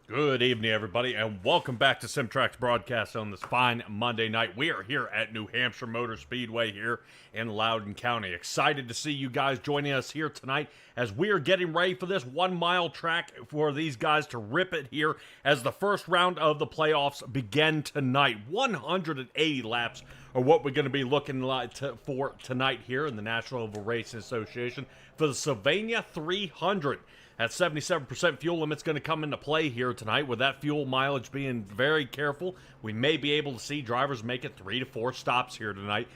Good evening, everybody, and welcome back to SimTraX broadcast on this fine Monday night. We are here at New Hampshire Motor Speedway here in Loudoun County. Excited to see you guys joining us here tonight as we are getting ready for this 1 mile track for these guys to rip it here as the first round of the playoffs begin tonight. 180 laps are what we're going to be looking for tonight here in the National Oval Racing Association for the Sylvania 300. That 77% fuel limit's going to come into play here tonight. With that fuel mileage being very careful, we may be able to see drivers make it 3 to 4 stops here tonight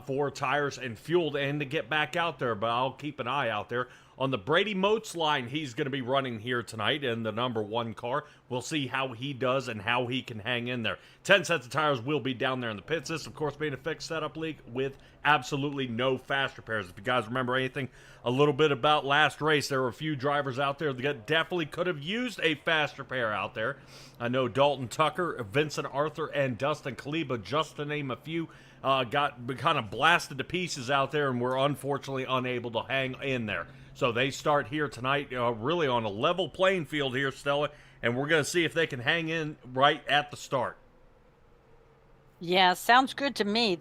for tires and fuel and to get back out there. But I'll keep an eye out there on the Brady Moats line. He's going to be running here tonight in the number 1 car. We'll see how he does and how he can hang in there. 10 sets of tires will be down there in the pits. This, of course, being a fixed setup league with absolutely no fast repairs. If you guys remember anything a little bit about last race, there were a few drivers out there that definitely could have used a fast repair out there. I know Dalton Tucker, Vincent Arthur, and Dustin Kaliba, just to name a few, got kind of blasted to pieces out there and were unfortunately unable to hang in there. So they start here tonight really on a level playing field here, Stella, and we're going to see if they can hang in right at the start. Yeah, sounds good to me.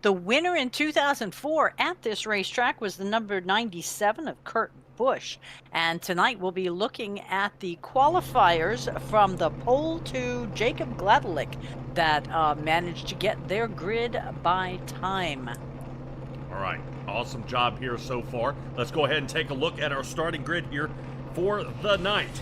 The winner in 2004 at this racetrack was the number 97 of Kurt Busch. And tonight we'll be looking at the qualifiers from the pole to Jacob Gladelick that managed to get their grid by time. All right, awesome job here so far. Let's go ahead and take a look at our starting grid here for the night,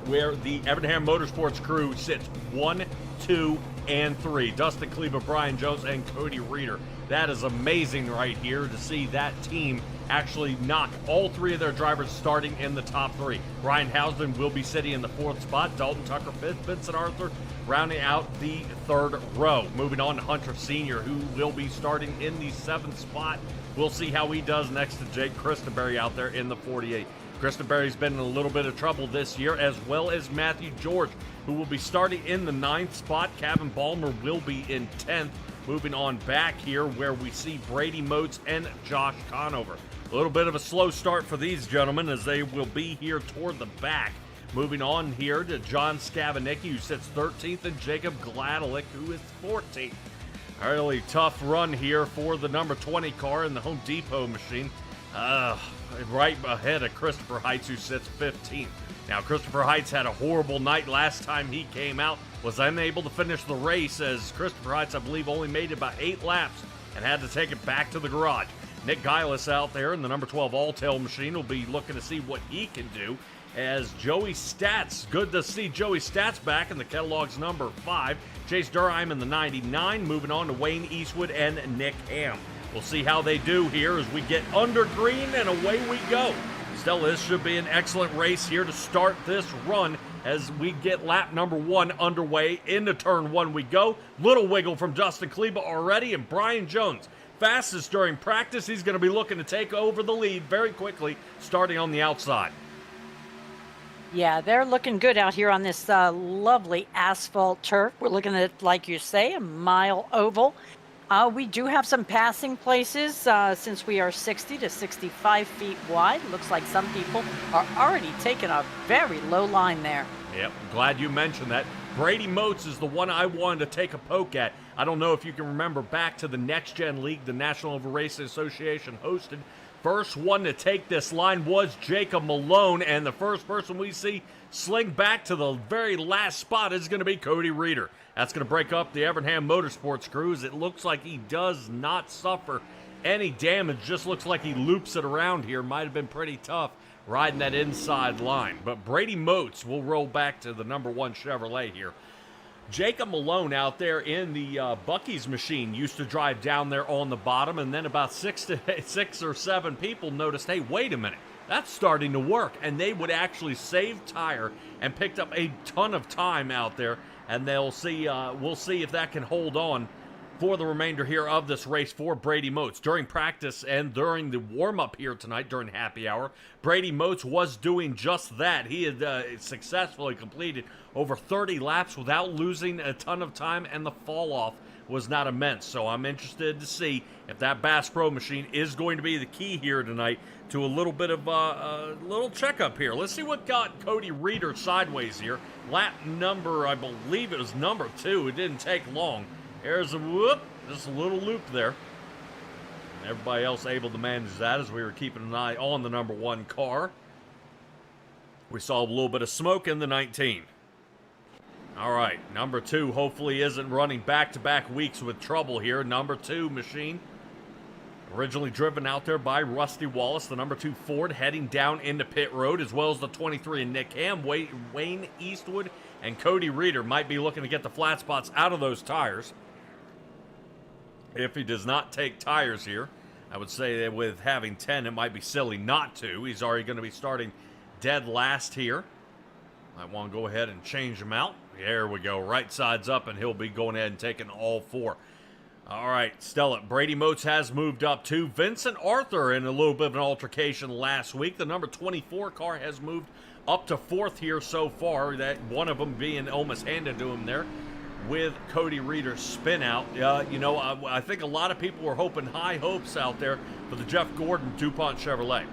where the Evernham Motorsports crew sits 1, 2, and 3. Dustin Kleba, Brian Jones, and Cody Reeder. That is amazing right here to see that team actually knock all 3 of their drivers starting in the top 3. Ryan Housden will be sitting in the 4th spot. Dalton Tucker 5th. Vincent Arthur rounding out the 3rd row. Moving on to Hunter Sr., who will be starting in the 7th spot. We'll see how he does next to Jake Christenberry out there in the 48. Christenberry's been in a little bit of trouble this year, as well as Matthew George, who will be starting in the 9th spot. Kevin Balmer will be in 10th. Moving on back here where we see Brady Moats and Josh Conover. A little bit of a slow start for these gentlemen as they will be here toward the back. Moving on here to John Scavanicki, who sits 13th, and Jacob Gladelick, who is 14th. A really tough run here for the number 20 car in the Home Depot machine. Right ahead of Christopher Heights, who sits 15th. Now, Christopher Heights had a horrible night last time he came out, was unable to finish the race as Christopher Heights, I believe, only made about 8 laps and had to take it back to the garage. Nick Gillis out there in the number 12 All-Tail machine will be looking to see what he can do as Joey Stats, good to see Joey Stats back in the Kellogg's number 5. Chase Durheim in the 99, moving on to Wayne Eastwood and Nick Ham. We'll see how they do here as we get under green and away we go. Stella, this should be an excellent race here to start this run as we get lap number 1 underway. Into turn 1 we go. Little wiggle from Justin Kleba already, and Brian Jones, fastest during practice. He's going to be looking to take over the lead very quickly, starting on the outside. Yeah, they're looking good out here on this lovely asphalt turf. We're looking at, like you say, a mile oval. We do have some passing places since we are 60 to 65 feet wide. Looks like some people are already taking a very low line there. Yep, glad you mentioned that. Brady Moats is the one I wanted to take a poke at. I don't know if you can remember back to the Next Gen League the National Oval Racing Association hosted. First one to take this line was Jacob Malone, and the first person we see sling back to the very last spot is going to be Cody Reeder. That's going to break up the Evernham Motorsports crews. It looks like he does not suffer any damage. Just looks like he loops it around here. Might have been pretty tough riding that inside line. But Brady Moats will roll back to the number 1 Chevrolet here. Jacob Malone out there in the Bucky's machine used to drive down there on the bottom, and then about 6 or 7 people noticed, hey, wait a minute, that's starting to work. And they would actually save tire and picked up a ton of time out there. And we'll see if that can hold on for the remainder here of this race for Brady Moats. During practice and during the warm-up here tonight during happy hour, Brady Moats was doing just that. He had successfully completed over 30 laps without losing a ton of time, and the fall-off was not immense. So I'm interested to see if that Bass Pro machine is going to be the key here tonight to a little bit of a little checkup here. Let's see what got Cody Reeder sideways here. Lap number, I believe it was number 2. It didn't take long. There's a whoop, just a little loop there. Everybody else able to manage that as we were keeping an eye on the number 1 car. We saw a little bit of smoke in the 19. All right, number 2 hopefully isn't running back-to-back weeks with trouble here. Number 2 machine, originally driven out there by Rusty Wallace, the number 2 Ford heading down into pit road, as well as the 23 and Nick Ham. Wayne Eastwood and Cody Reeder might be looking to get the flat spots out of those tires. If he does not take tires here, I would say that with having 10, it might be silly not to. He's already going to be starting dead last here. I want to go ahead and change him out. There we go. Right side's up, and he'll be going ahead and taking all 4. All right, Stella. Brady Motes has moved up to Vincent Arthur in a little bit of an altercation last week. The number 24 car has moved up to 4th here so far. That one of them being almost handed to him there with Cody Reeder's spin out. I think a lot of people were hoping high hopes out there for the Jeff Gordon DuPont Chevrolet.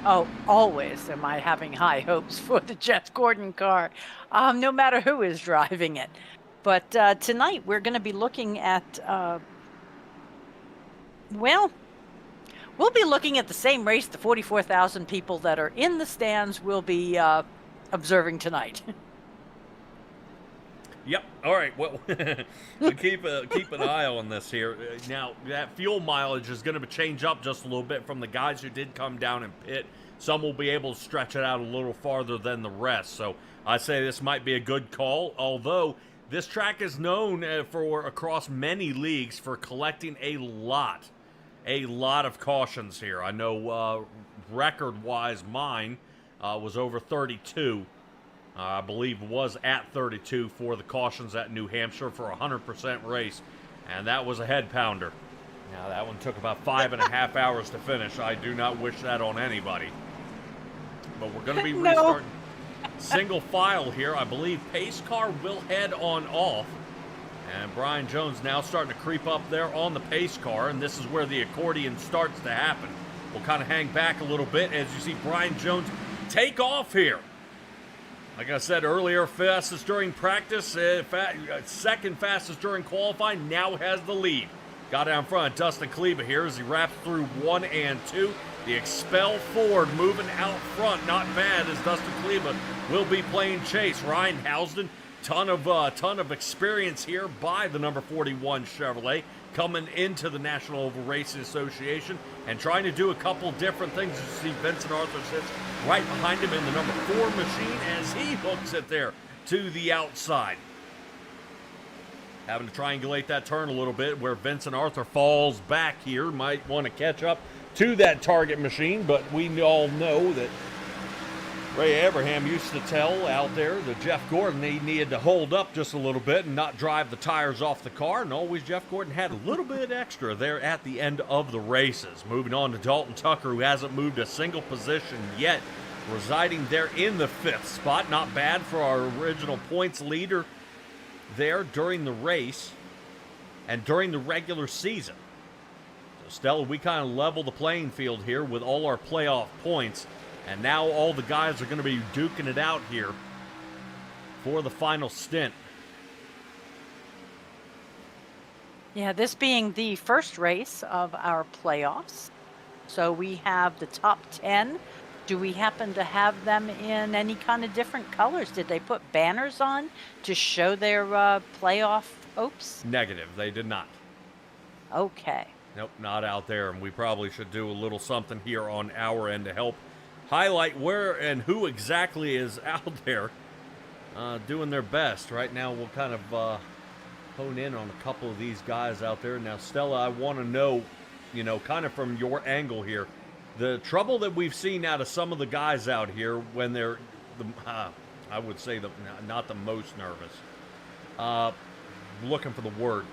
Oh, always am I having high hopes for the Jeff Gordon car, no matter who is driving it. But tonight we're going to be looking at, we'll be looking at the same race the 44,000 people that are in the stands will be observing tonight. Yep. All right. Well, we keep an eye on this here. Now, that fuel mileage is going to change up just a little bit from the guys who did come down and pit. Some will be able to stretch it out a little farther than the rest. So I say this might be a good call, although this track is known for across many leagues for collecting a lot of cautions here. I know record-wise mine was over 32. I believe was at 32 for the cautions at New Hampshire for a 100% race, and that was a head pounder. Now that one took about 5.5 hours to finish. I do not wish that on anybody. But we're going to be restarting single file here. I believe pace car will head on off, and Brian Jones now starting to creep up there on the pace car, and this is where the accordion starts to happen. We'll kind of hang back a little bit as you see Brian Jones take off here. Like I said earlier, fastest during practice, second fastest during qualifying, now has the lead. Got out in front of Dustin Kleba here as he wraps through 1 and 2. The Expel Ford moving out front, not bad as Dustin Kleba will be playing chase. Ryan Housden, ton of experience here by the number 41 Chevrolet, coming into the National Oval Racing Association and trying to do a couple different things. You see Vincent Arthur sits right behind him in the number 4 machine as he hooks it there to the outside. Having to triangulate that turn a little bit where Vincent Arthur falls back here. Might want to catch up to that target machine, but we all know that Ray Abraham used to tell out there that Jeff Gordon, he needed to hold up just a little bit and not drive the tires off the car, and always Jeff Gordon had a little bit extra there at the end of the races. Moving on to Dalton Tucker, who hasn't moved a single position yet, residing there in the 5th spot. Not bad for our original points leader there during the race and during the regular season. So Stella, we kind of level the playing field here with all our playoff points. And now all the guys are going to be duking it out here for the final stint. Yeah, this being the first race of our playoffs. So we have the top 10. Do we happen to have them in any kind of different colors? Did they put banners on to show their playoff hopes? Negative. They did not. Okay. Nope, not out there. And we probably should do a little something here on our end to help highlight where and who exactly is out there doing their best. Right now, we'll kind of hone in on a couple of these guys out there. Now, Stella, I want to know, kind of from your angle here, the trouble that we've seen out of some of the guys out here when they're, I would say, not the most nervous. Looking for the word.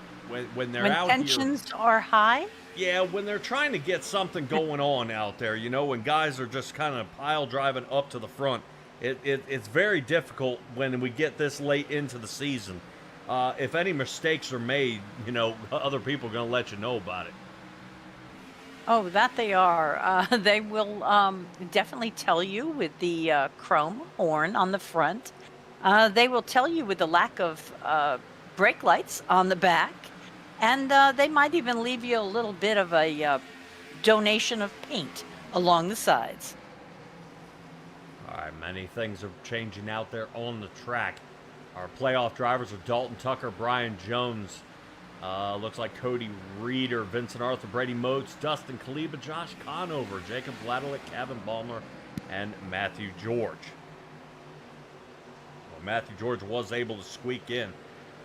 When they're out here. When tensions are high? Yeah, when they're trying to get something going on out there, when guys are just kind of pile driving up to the front, it's very difficult when we get this late into the season if any mistakes are made, other people are going to let you know about it. Oh, that they are. They will definitely tell you with the chrome horn on the front. They will tell you with the lack of brake lights on the back. And they might even leave you a little bit of a donation of paint along the sides. All right, many things are changing out there on the track. Our playoff drivers are Dalton Tucker, Brian Jones. Looks like Cody Reeder, Vincent Arthur, Brady Motes, Dustin Kaliba, Josh Conover, Jacob Gladelick, Kevin Ballmer, and Matthew George. Well, Matthew George was able to squeak in.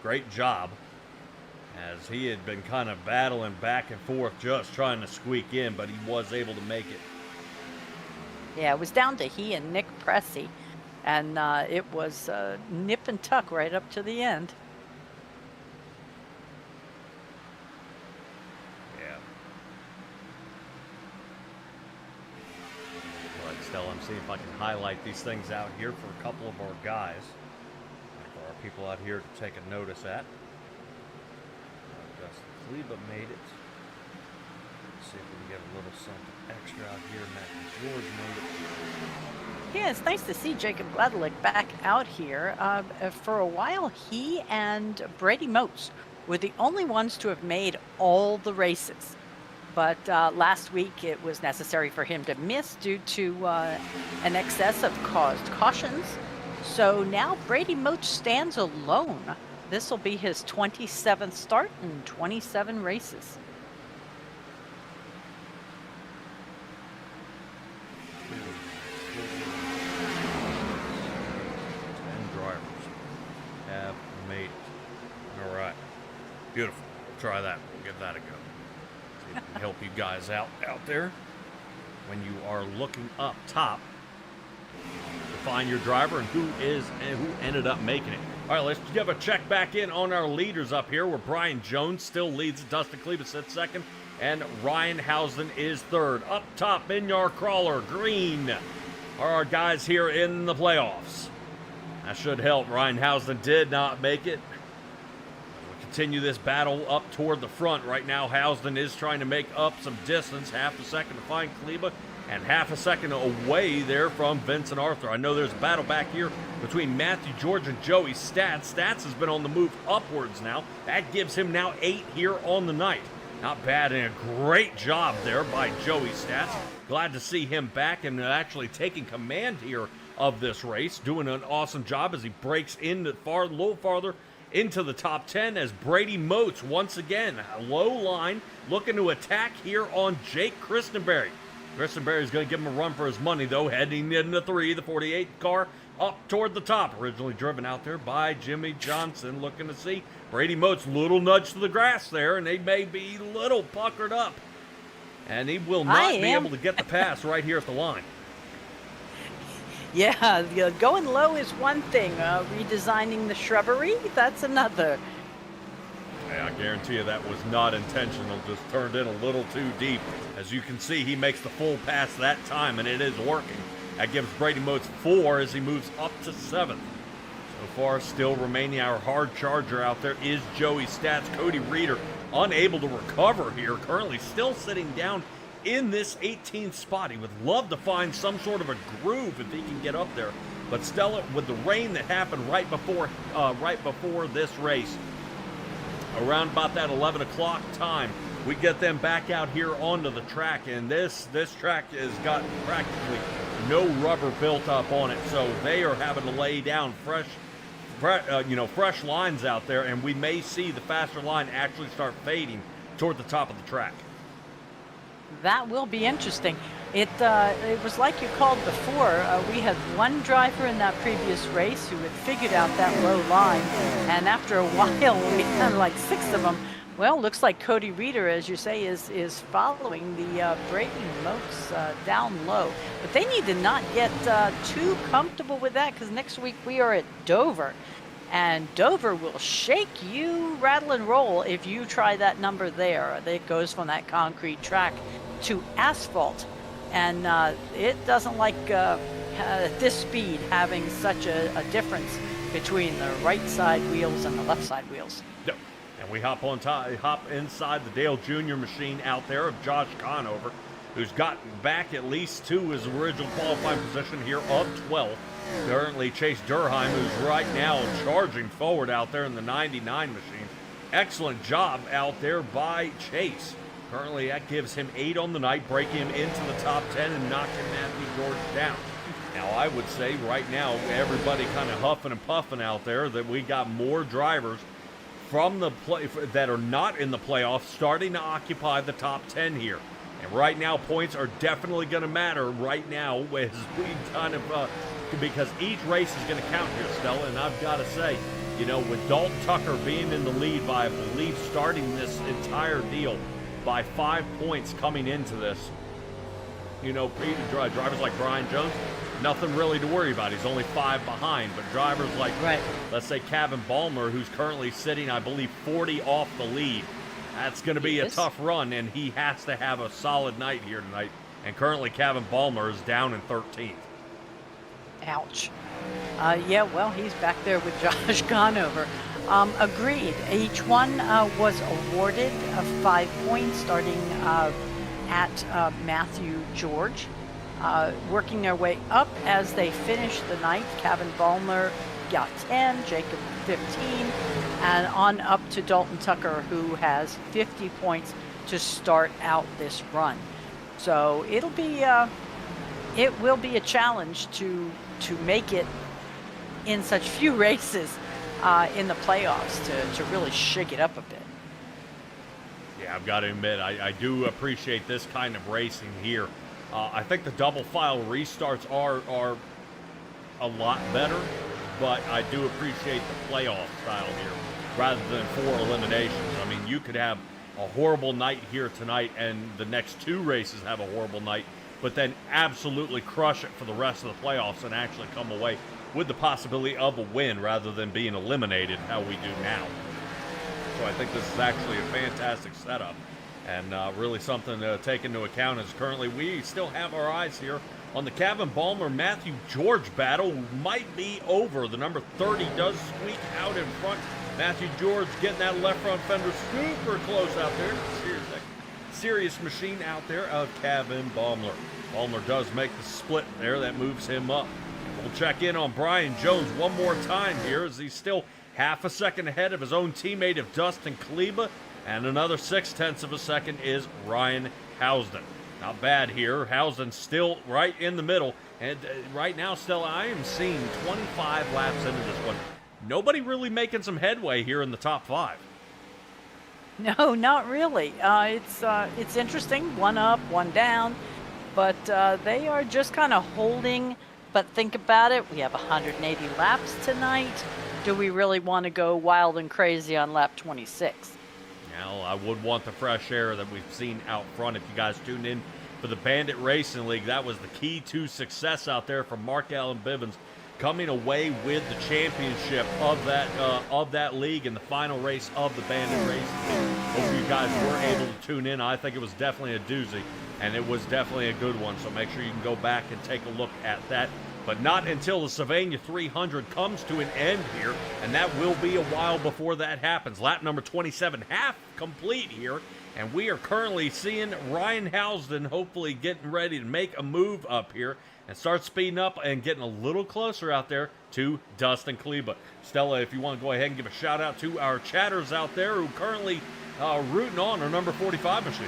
Great job, as he had been kind of battling back and forth just trying to squeak in, but he was able to make it. Yeah, it was down to he and Nick Pressey, and it was nip and tuck right up to the end. I'm seeing if I can highlight these things out here for a couple of our guys, for our people out here to take a notice at. Dustin Kleba made it. Let's see if we can get a little something extra out here. Matthew George made it. Yeah, it's nice to see Jacob Gladelick back out here. For a while, he and Brady Motes were the only ones to have made all the races. But last week it was necessary for him to miss due to an excess of caused cautions. So now Brady Motes stands alone. This will be his 27th start in 27 races. 10 drivers have made it. All right. Beautiful. We'll try that. We'll give that a go. Help you guys out there when you are looking up top to find your driver and who ended up making it. All right, let's give a check back in on our leaders up here, where Brian Jones still leads. Dustin Kleba sits second, and Ryan Housden is third. Up top, Minyar Crawler, green, are our guys here in the playoffs. That should help. Ryan Housden did not make it. Continue this battle up toward the front. Right now, Housden is trying to make up some distance. Half a second to find Kleba, and half a second away there from Vincent Arthur. I know there's a battle back here between Matthew George and Joey Stats. Stats has been on the move upwards now. That gives him now 8 here on the night. Not bad, and a great job there by Joey Stats. Glad to see him back and actually taking command here of this race. Doing an awesome job as he breaks in a little farther into the top 10, as Brady Motes once again, low line, looking to attack here on Jake Christenberry. Christenberry is going to give him a run for his money, though, heading into 3, the 48 car up toward the top. Originally driven out there by Jimmy Johnson, looking to see Brady Motes, little nudge to the grass there, and they may be a little puckered up. And he will not be able to get the pass right here at the line. Yeah, going low is one thing. Redesigning the shrubbery, that's another. Yeah, I guarantee you that was not intentional. Just turned in a little too deep. As you can see, he makes the full pass that time, and it is working. That gives Brady Motes 4 as he moves up to 7th. So far, still remaining our hard charger out there is Joey Stats. Cody Reeder unable to recover here. Currently still sitting down in this 18th spot. He would love to find some sort of a groove if he can get up there. But Stella, with the rain that happened right before this race, around about that 11 o'clock time, we get them back out here onto the track, and this track has got practically no rubber built up on it, so they are having to lay down fresh lines out there, and we may see the faster line actually start fading toward the top of the track. That will be interesting. It was like you called before. We had one driver in that previous race who had figured out that low line, and after a while we had like 6 of them. Well, looks like Cody Reeder, as you say, is following the Brady Motes down low. But they need to not get too comfortable with that, because next week we are at Dover. And Dover will shake you, rattle and roll if you try that number there. It goes from that concrete track to asphalt. And it doesn't like this speed having such a difference between the right side wheels and the left side wheels. Yep. And we hop inside the Dale Jr. machine out there of Josh Conover, who's gotten back at least to his original qualifying position here of 12th. Currently Chase Durheim, who's right now charging forward out there in the 99 machine. Excellent job out there by Chase. Currently that gives him 8 on the night, breaking him into the top 10 and knocking Matthew George down. Now I would say right now everybody kind of huffing and puffing out there that we got more drivers from the that are not in the playoffs starting to occupy the top 10 here. And right now points are definitely going to matter right now as we kind of because each race is going to count here, Stella. And I've got to say, you know, with Dalton Tucker being in the lead by, I believe, starting this entire deal by 5 points coming into this, you know, drivers like Brian Jones, nothing really to worry about. He's only 5 behind. But drivers like, let's say, Kevin Balmer, who's currently sitting, I believe, 40 off the lead, that's going to be a tough run, and he has to have a solid night here tonight. And currently, Kevin Balmer is down in 13th. Ouch. Yeah, well, he's back there with Josh Conover. Agreed. Each one was awarded 5 points, starting at Matthew George. Working their way up as they finished the night. Kevin Balmer got 10, Jacob 15, and on up to Dalton Tucker, who has 50 points to start out this run. So it will be a challenge to make it in such few races in the playoffs to really shake it up a bit. Yeah, I've got to admit, I do appreciate this kind of racing here. I think the double file restarts are a lot better, but I do appreciate the playoff style here rather than 4 eliminations. I mean, you could have a horrible night here tonight and the next 2 races have a horrible night, but then absolutely crush it for the rest of the playoffs and actually come away with the possibility of a win rather than being eliminated how we do now. So I think this is actually a fantastic setup and really something to take into account as currently we still have our eyes here on the Kevin Balmer-Matthew George battle. Might be over. The number 30 does squeak out in front. Matthew George getting that left front fender super close out there. Serious machine out there of Kevin Balmer. Balmer does make the split there. That moves him up. We'll check in on Brian Jones one more time here as he's still half a second ahead of his own teammate of Dustin Kleba, and another 0.6 of a second is Ryan Housden. Not bad here. Housden still right in the middle, and right now, Stella, I am seeing 25 laps into this one. Nobody really making some headway here in the top 5. No, not really. It's interesting. One up, one down, but they are just kind of holding. But think about it. We have 180 laps tonight. Do we really want to go wild and crazy on lap 26? Now, I would want the fresh air that we've seen out front. If you guys tuned in for the Bandit Racing League, that was the key to success out there for Mark Allen Bivens, coming away with the championship of that league in the final race of the Bandit Racing League. Hope you guys were able to tune in. I think it was definitely a doozy, and it was definitely a good one. So make sure you can go back and take a look at that. But not until the Sylvania 300 comes to an end here, and that will be a while before that happens. Lap number 27, half complete here, and we are currently seeing Ryan Housden hopefully getting ready to make a move up here and start speeding up and getting a little closer out there to Dustin Kleba. Stella, if you want to go ahead and give a shout out to our chatters out there who currently rooting on our number 45 machine.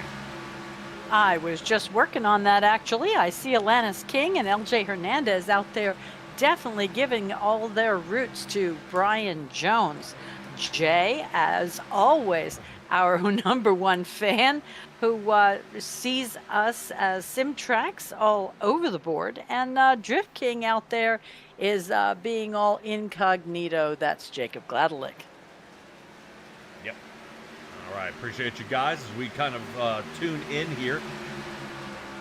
I was just working on that, actually. I see Alanis King and LJ Hernandez out there definitely giving all their roots to Brian Jones. Jay, as always, our number 1 fan who sees us as SimTraX all over the board. And Drift King out there is being all incognito. That's Jacob Gladelick. Yep. All right, appreciate you guys as we kind of tune in here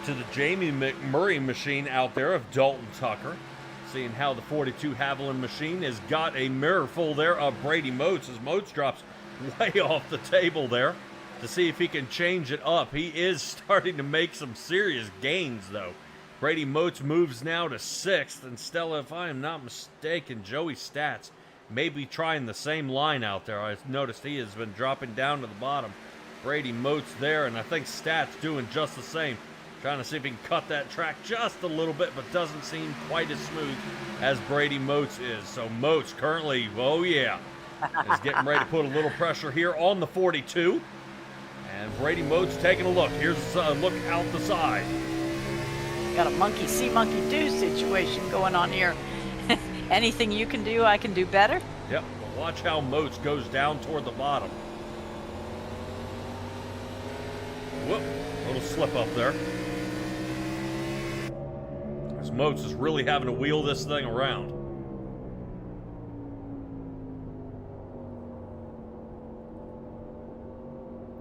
to the Jamie McMurray machine out there of Dalton Tucker. Seeing how the 42 Haviland machine has got a mirror full there of Brady Moats as Moats drops way off the table there to see if he can change it up. He is starting to make some serious gains, though. Brady Moats moves now to 6th, and Stella, if I am not mistaken, Joey Stats maybe trying the same line out there. I noticed he has been dropping down to the bottom. Brady Moats there, and I think Stat's doing just the same. Trying to see if he can cut that track just a little bit, but doesn't seem quite as smooth as Brady Moats is. So Moats currently, oh yeah, is getting ready to put a little pressure here on the 42. And Brady Moats taking a look. Here's a look out the side. Got a monkey see, monkey do situation going on here. Anything you can do, I can do better. Yep, but watch how Moats goes down toward the bottom. Whoop, little slip up there. As Moats is really having to wheel this thing around.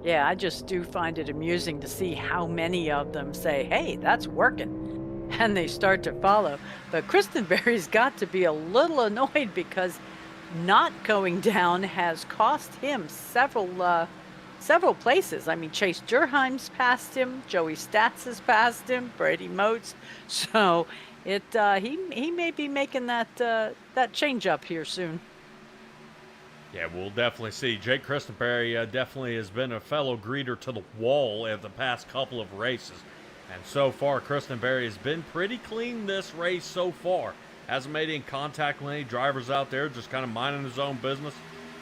Yeah, I just do find it amusing to see how many of them say, hey, that's working, and they start to follow. But Christenberry's got to be a little annoyed because not going down has cost him several places. I mean, Chase Durheim's passed him, Joey Stats has passed him, Brady Moats. So he may be making that change up here soon. Yeah, we'll definitely see. Jake Christenberry definitely has been a fellow greeter to the wall at the past couple of races. And so far, Christenberry has been pretty clean this race so far. Hasn't made any contact with any drivers out there, just kind of minding his own business.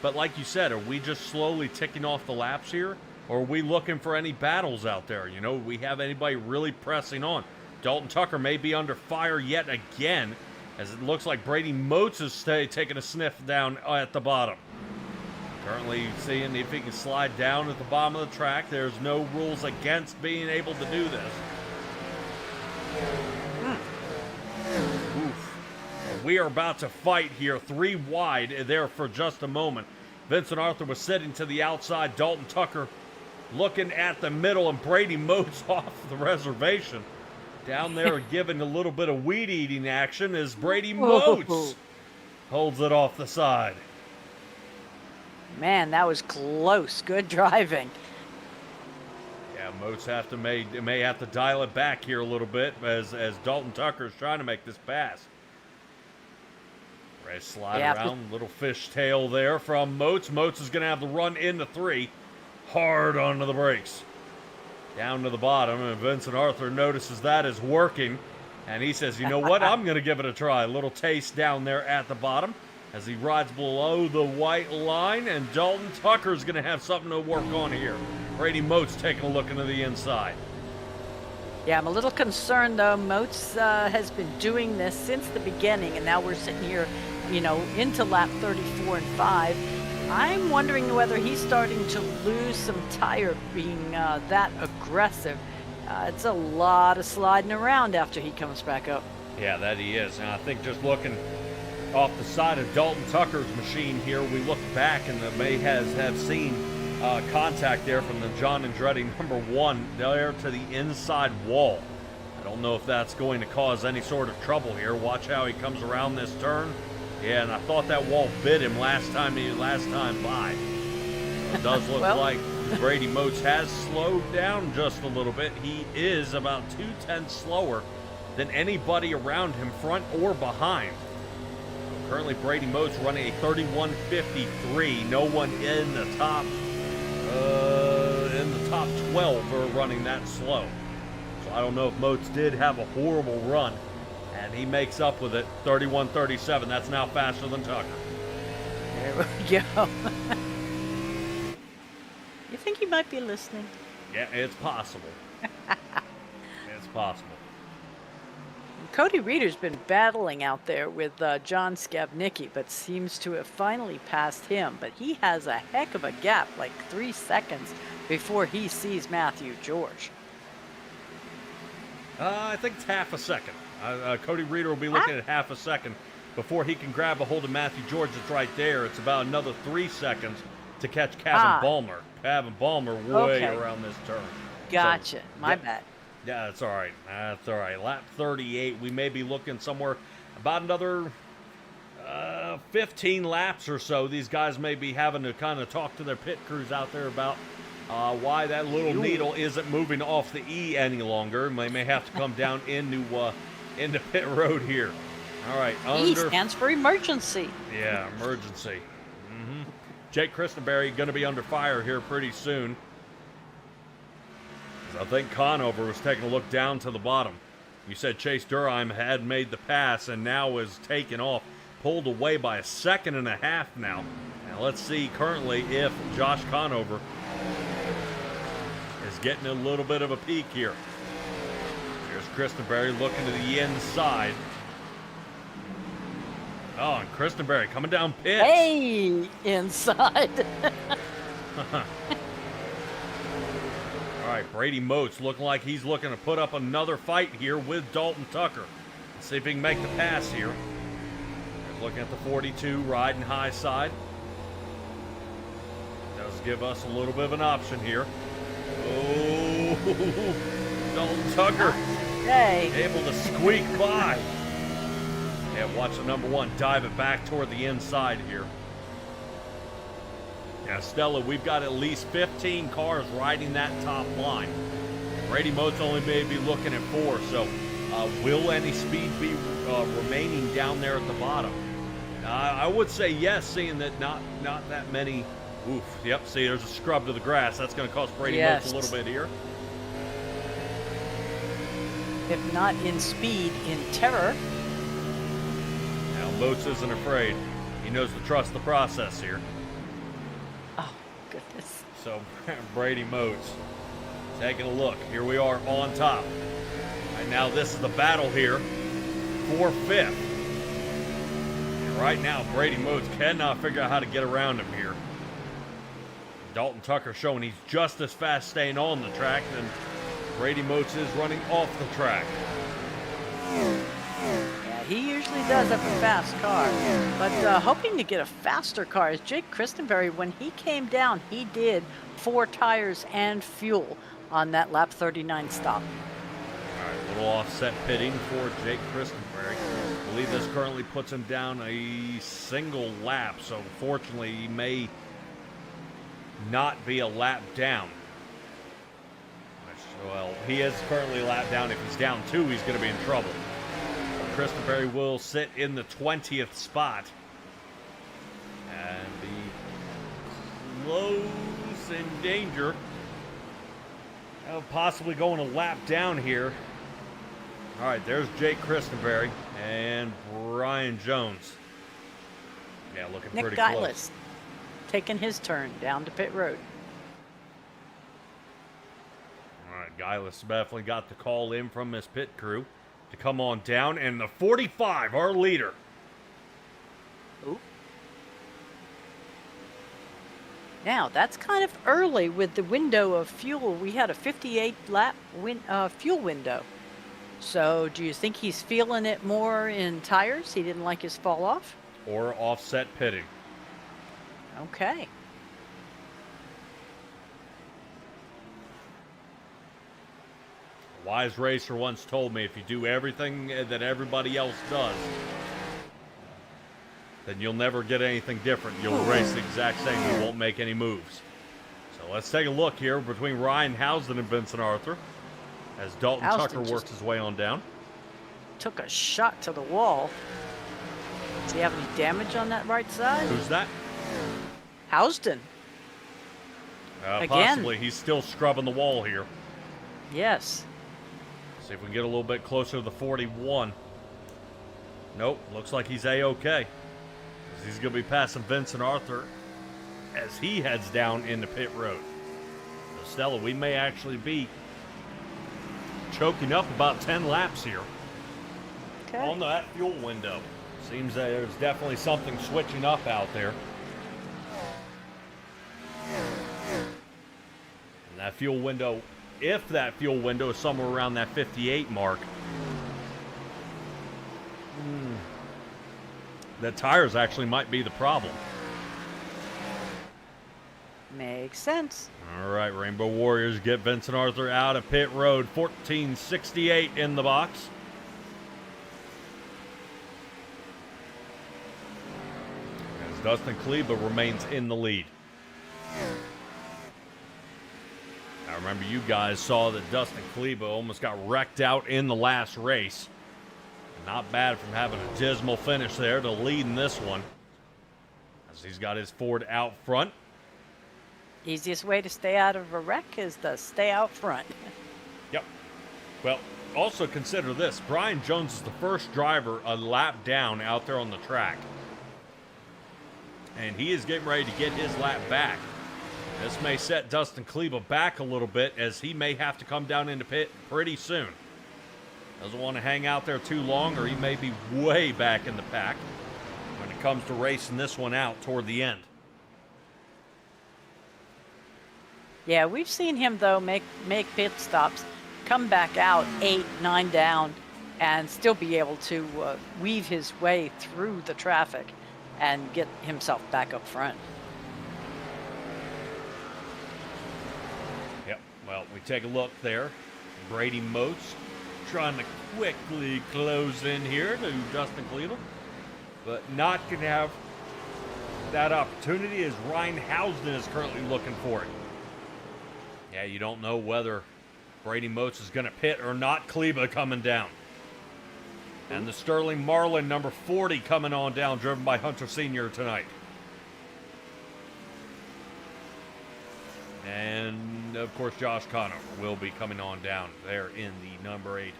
But like you said, are we just slowly ticking off the laps here? Or are we looking for any battles out there? You know, we have anybody really pressing on? Dalton Tucker may be under fire yet again, as it looks like Brady Moats is taking a sniff down at the bottom. Currently seeing if he can slide down at the bottom of the track. There's no rules against being able to do this. Oof. We are about to fight here, 3 wide there for just a moment. Vincent Arthur was sitting to the outside. Dalton Tucker looking at the middle, and Brady Moats off the reservation. Down there giving a little bit of weed eating action as Brady Moats holds it off the side. Man, that was close. Good driving. Yeah, Moats may have to dial it back here a little bit as Dalton Tucker is trying to make this pass. Ready to slide around, little fishtail there from Moats. Moats is going to have to run into 3, hard onto the brakes. Down to the bottom, and Vincent Arthur notices that is working, and he says, you know what, I'm going to give it a try. A little taste down there at the bottom as he rides below the white line, and Dalton Tucker's going to have something to work on here. Brady Moats taking a look into the inside. Yeah, I'm a little concerned, though. Moats has been doing this since the beginning, and now we're sitting here, you know, into lap 34 and 5. I'm wondering whether he's starting to lose some tire being that aggressive. It's a lot of sliding around after he comes back up. Yeah, that he is. And I think just looking off the side of Dalton Tucker's machine here, we look back and may have seen contact there from the John Andretti #1 there to the inside wall. I don't know if that's going to cause any sort of trouble here. Watch how he comes around this turn. Yeah, and I thought that wall bit him last time by. It does look like Brady Moats has slowed down just a little bit. He is about 2/10 slower than anybody around him, front or behind. Currently, Brady Moats running a 31:53. No one in the top 12 are running that slow. So I don't know if Moats did have a horrible run. And he makes up with it, 31:37. That's now faster than Tucker. There we go. You think he might be listening? Yeah, it's possible. It's possible. Cody Reeder's been battling out there with John Skabnicki, but seems to have finally passed him. But he has a heck of a gap, like 3 seconds, before he sees Matthew George. I think it's half a second. Cody Reeder will be looking at half a second before he can grab a hold of Matthew George. It's right there. It's about another 3 seconds to catch Kevin Balmer. Kevin Balmer way around this turn. Gotcha. So, My bad. Yeah, that's all right. That's all right. Lap 38, we may be looking somewhere about another 15 laps or so. These guys may be having to kind of talk to their pit crews out there about why that little needle isn't moving off the E any longer. They may have to come down into pit road here. All right, E stands for emergency. Yeah, emergency. Jake Christenberry going to be under fire here pretty soon. I think Conover was taking a look down to the bottom. You said Chase Durheim had made the pass and now is taken off, pulled away by a 1.5 seconds now. Now let's see currently if Josh Conover is getting a little bit of a peek here. Here's Christenberry looking to the inside. Oh, and Christenberry coming down pits. Hey, inside. All right, Brady Moats looking like he's looking to put up another fight here with Dalton Tucker. Let's see if he can make the pass here. He's looking at the 42, riding high side. Does give us a little bit of an option here. Oh, Dalton Tucker able to squeak by. Yeah, watch the number one dive it back toward the inside here. Now, Stella, we've got at least 15 cars riding that top line. Brady Moats only may be looking at 4, so will any speed be remaining down there at the bottom? I would say yes, seeing that not that many. Oof, yep, see, there's a scrub to the grass. That's going to cost Brady Moats a little bit here. If not in speed, in terror. Now, Moats isn't afraid. He knows to trust the process here. Oh, goodness. So, Brady Moats taking a look. Here we are on top. And now this is the battle here for 5th. And right now, Brady Moats cannot figure out how to get around him here. Dalton Tucker showing he's just as fast staying on the track than Brady Moats is running off the track. Yeah, he usually does have a fast car, but hoping to get a faster car is Jake Christenberry. When he came down, he did 4 tires and fuel on that lap 39 stop. All right, a little offset pitting for Jake Christenberry. I believe this currently puts him down a single lap, so fortunately he may not be a lap down. Well, he is currently a lap down. If he's down 2, he's going to be in trouble. Christenberry will sit in the 20th spot and be close in danger of possibly going a lap down here. All right, there's Jake Christenberry and Brian Jones. Yeah, looking Nick pretty Geilis close. taking his turn down to pit road. All right, Geilis definitely got the call in from his pit crew to come on down, and the 45, our leader. Ooh. Now, that's kind of early with the window of fuel. We had a 58 lap fuel window. So do you think he's feeling it more in tires? He didn't like his fall off? Or offset pitting. Okay. A wise racer once told me if you do everything that everybody else does, then you'll never get anything different. You'll race the exact same. You won't make any moves. So let's take a look here between Ryan Housden and Vincent Arthur as Dalton Tucker works his way on down. Took a shot to the wall. Does he have any damage on that right side? Who's that? Housden. Again. Possibly. He's still scrubbing the wall here. Yes. See if we can get a little bit closer to the 41. Nope. Looks like he's A-okay. He's going to be passing Vincent Arthur as he heads down into pit road. So Stella, we may actually be choking up about 10 laps here on that fuel window. Seems that there's definitely something switching up out there. And that fuel window, if that fuel window is somewhere around that 58 mark, the tires actually might be the problem. Makes sense. All right, Rainbow Warriors get Vincent Arthur out of pit road. 1468 in the box. As Dustin Kleba remains in the lead. I remember you guys saw that Dustin Kleba almost got wrecked out in the last race. And Not bad from having a dismal finish there to lead in this one. As he's got his Ford out front. Easiest way to stay out of a wreck is to stay out front. Yep. Well, also consider this. Brian Jones is the first driver a lap down out there on the track. And he is getting ready to get his lap back. This may set Dustin Kleba back a little bit, as he may have to come down into pit pretty soon. Doesn't want to hang out there too long, or he may be way back in the pack when it comes to racing this one out toward the end. Yeah, we've seen him, though, make pit stops, come back out 8, 9 down, and still be able to weave his way through the traffic and get himself back up front. Yep, well, we take a look there. Brady Moats trying to quickly close in here to Dustin Kleba, but not going to have that opportunity, as Ryan Housden is currently looking for it. Yeah, you don't know whether Brady Moats is going to pit or not. Kleba coming down. And the Sterling Marlin, number 40, coming on down, driven by Hunter Sr. tonight. And, of course, Josh Conover will be coming on down there in the number 8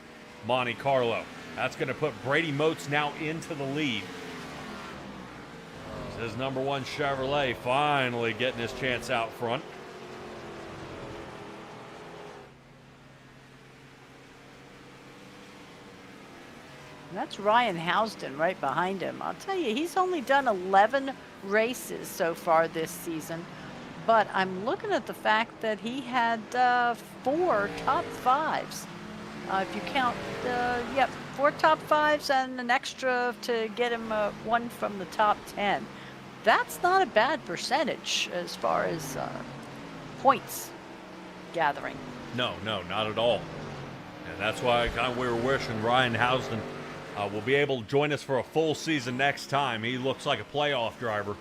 Monte Carlo. That's going to put Brady Moats now into the lead. His number 1 Chevrolet finally getting his chance out front. That's Ryan Housden right behind him. I'll tell you, he's only done 11 races so far this season, but I'm looking at the fact that he had 4 top 5s. If you count, 4 top 5s and an extra to get him 1 from the top 10. That's not a bad percentage as far as points gathering. No, not at all. And that's why we were wishing Ryan Housden will be able to join us for a full season next time. He looks like a playoff driver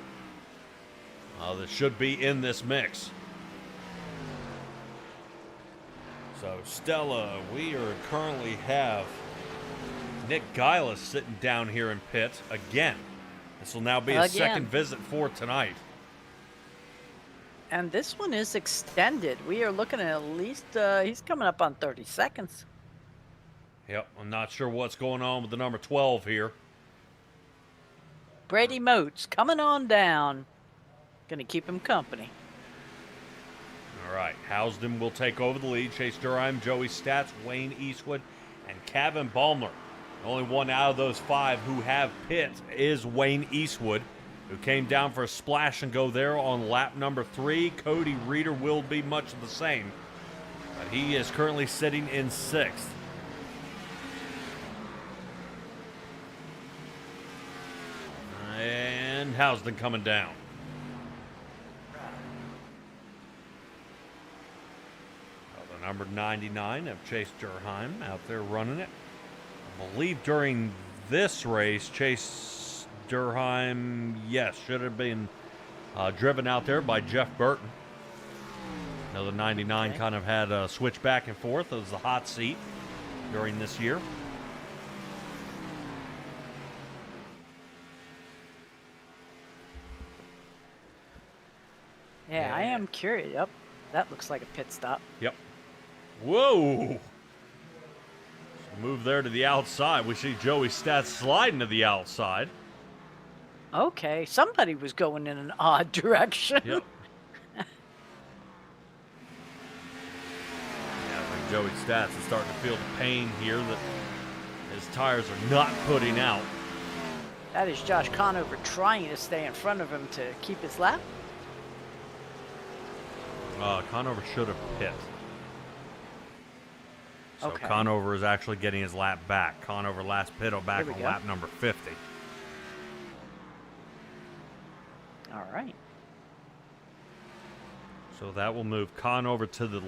that should be in this mix. So, Stella, we currently have Nick Gillis sitting down here in pit again. This will now be his second visit for tonight. And this one is extended. We are looking at least, he's coming up on 30 seconds. Yep, I'm not sure what's going on with the number 12 here. Brady Moats coming on down. Gonna keep him company. All right, Housden will take over the lead. Chase Durham, Joey Stats, Wayne Eastwood, and Kevin Baumler. The only one out of those 5 who have pit is Wayne Eastwood, who came down for a splash and go there on lap number 3. Cody Reeder will be much of the same, but he is currently sitting in 6th. And Housden coming down. The number 99 of Chase Durham out there running it. I believe during this race, Chase Durham, yes, should have been driven out there by Jeff Burton. Another 99 kind of had a switch back and forth as the hot seat during this year. Yeah, I am curious. Yep, that looks like a pit stop. Yep. Whoa! Move there to the outside. We see Joey Stats sliding to the outside. Okay, somebody was going in an odd direction. Yep. Yeah, I think Joey Stats is starting to feel the pain here that his tires are not putting out. That is Josh Conover trying to stay in front of him to keep his lap. Conover should have pit. So Okay. Conover is actually getting his lap back. Conover last pit back Here on we go. lap number 50. All right. So that will move Conover to the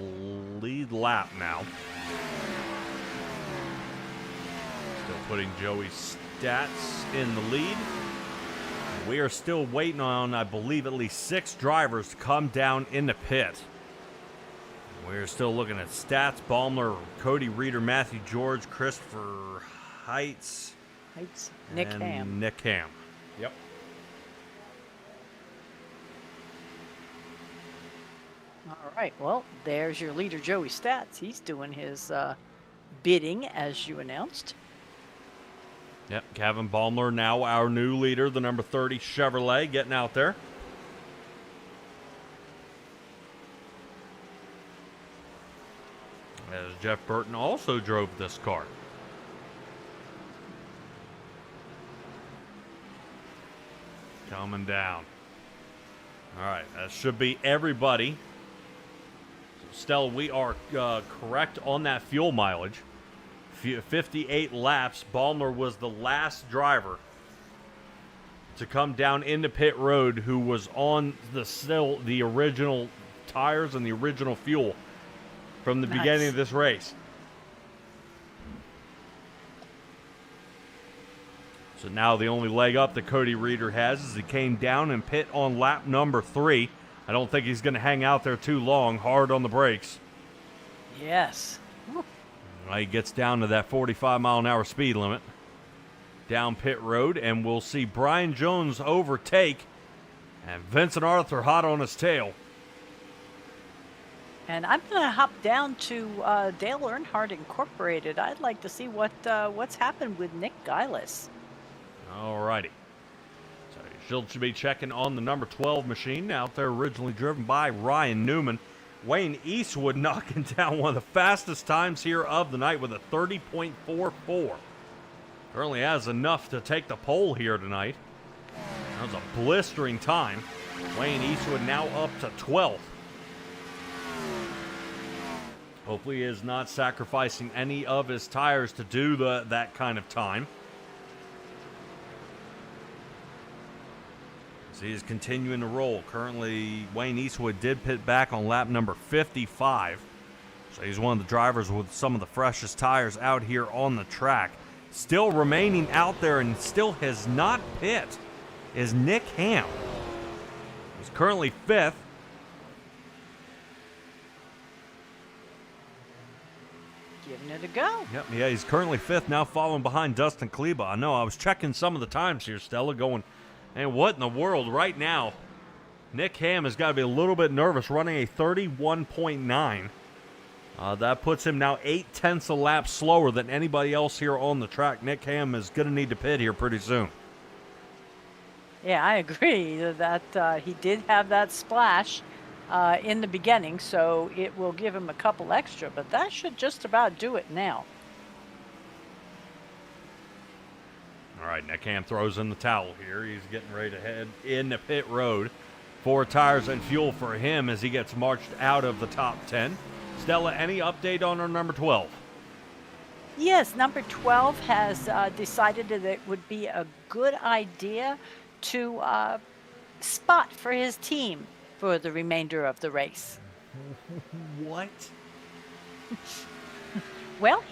lead lap now. Still putting Joey Stats in the lead. We are still waiting on, I believe, at least 6 drivers to come down into pit. We're still looking at Stats, Baumler, Cody Reeder, Matthew George, Christopher Heights, It's Nick Ham. Nick Ham. Yep. All right. Well, there's your leader, Joey Stats. He's doing his bidding, as you announced. Yep. Kevin Baumler, now our new leader, the number 30 Chevrolet, getting out there. As Jeff Burton also drove this car. Coming down. All right, that should be everybody. So Stella, we are correct on that fuel mileage. 58 laps. Baumler was the last driver to come down into pit road who was on the original tires and the original fuel from the beginning of this race. So now the only leg up that Cody Reeder has is he came down and pit on lap number 3. I don't think he's going to hang out there too long, hard on the brakes. Yes. He gets down to that 45-mile-an-hour speed limit down pit road, and we'll see Brian Jones overtake, and Vincent Arthur hot on his tail. And I'm going to hop down to Dale Earnhardt Incorporated. I'd like to see what's happened with Nick Gillis. All righty. So you should be checking on the number 12 machine out there, originally driven by Ryan Newman. Wayne Eastwood knocking down one of the fastest times here of the night with a 30.44. Currently has enough to take the pole here tonight. That was a blistering time. Wayne Eastwood now up to 12th. Hopefully he is not sacrificing any of his tires to do that kind of time. As he is continuing to roll. Currently, Wayne Eastwood did pit back on lap number 55. So he's one of the drivers with some of the freshest tires out here on the track. Still remaining out there and still has not pit is Nick Ham. He's currently 5th. Giving it a go. Yep, yeah, he's currently 5th, now following behind Dustin Kleba. I know, I was checking some of the times here, Stella, going, and what in the world right now? Nick Ham has got to be a little bit nervous, running a 31.9. That puts him now 0.8 a lap slower than anybody else here on the track. Nick Ham is going to need to pit here pretty soon. Yeah, I agree that he did have that splash in the beginning, so it will give him a couple extra, but that should just about do it now. All right, Nick Ham throws in the towel here. He's getting ready to head into pit road. 4 tires and fuel for him as he gets marched out of the top 10. Stella, any update on our number 12? Yes, number 12 has decided that it would be a good idea to spot for his team for the remainder of the race. What? Well,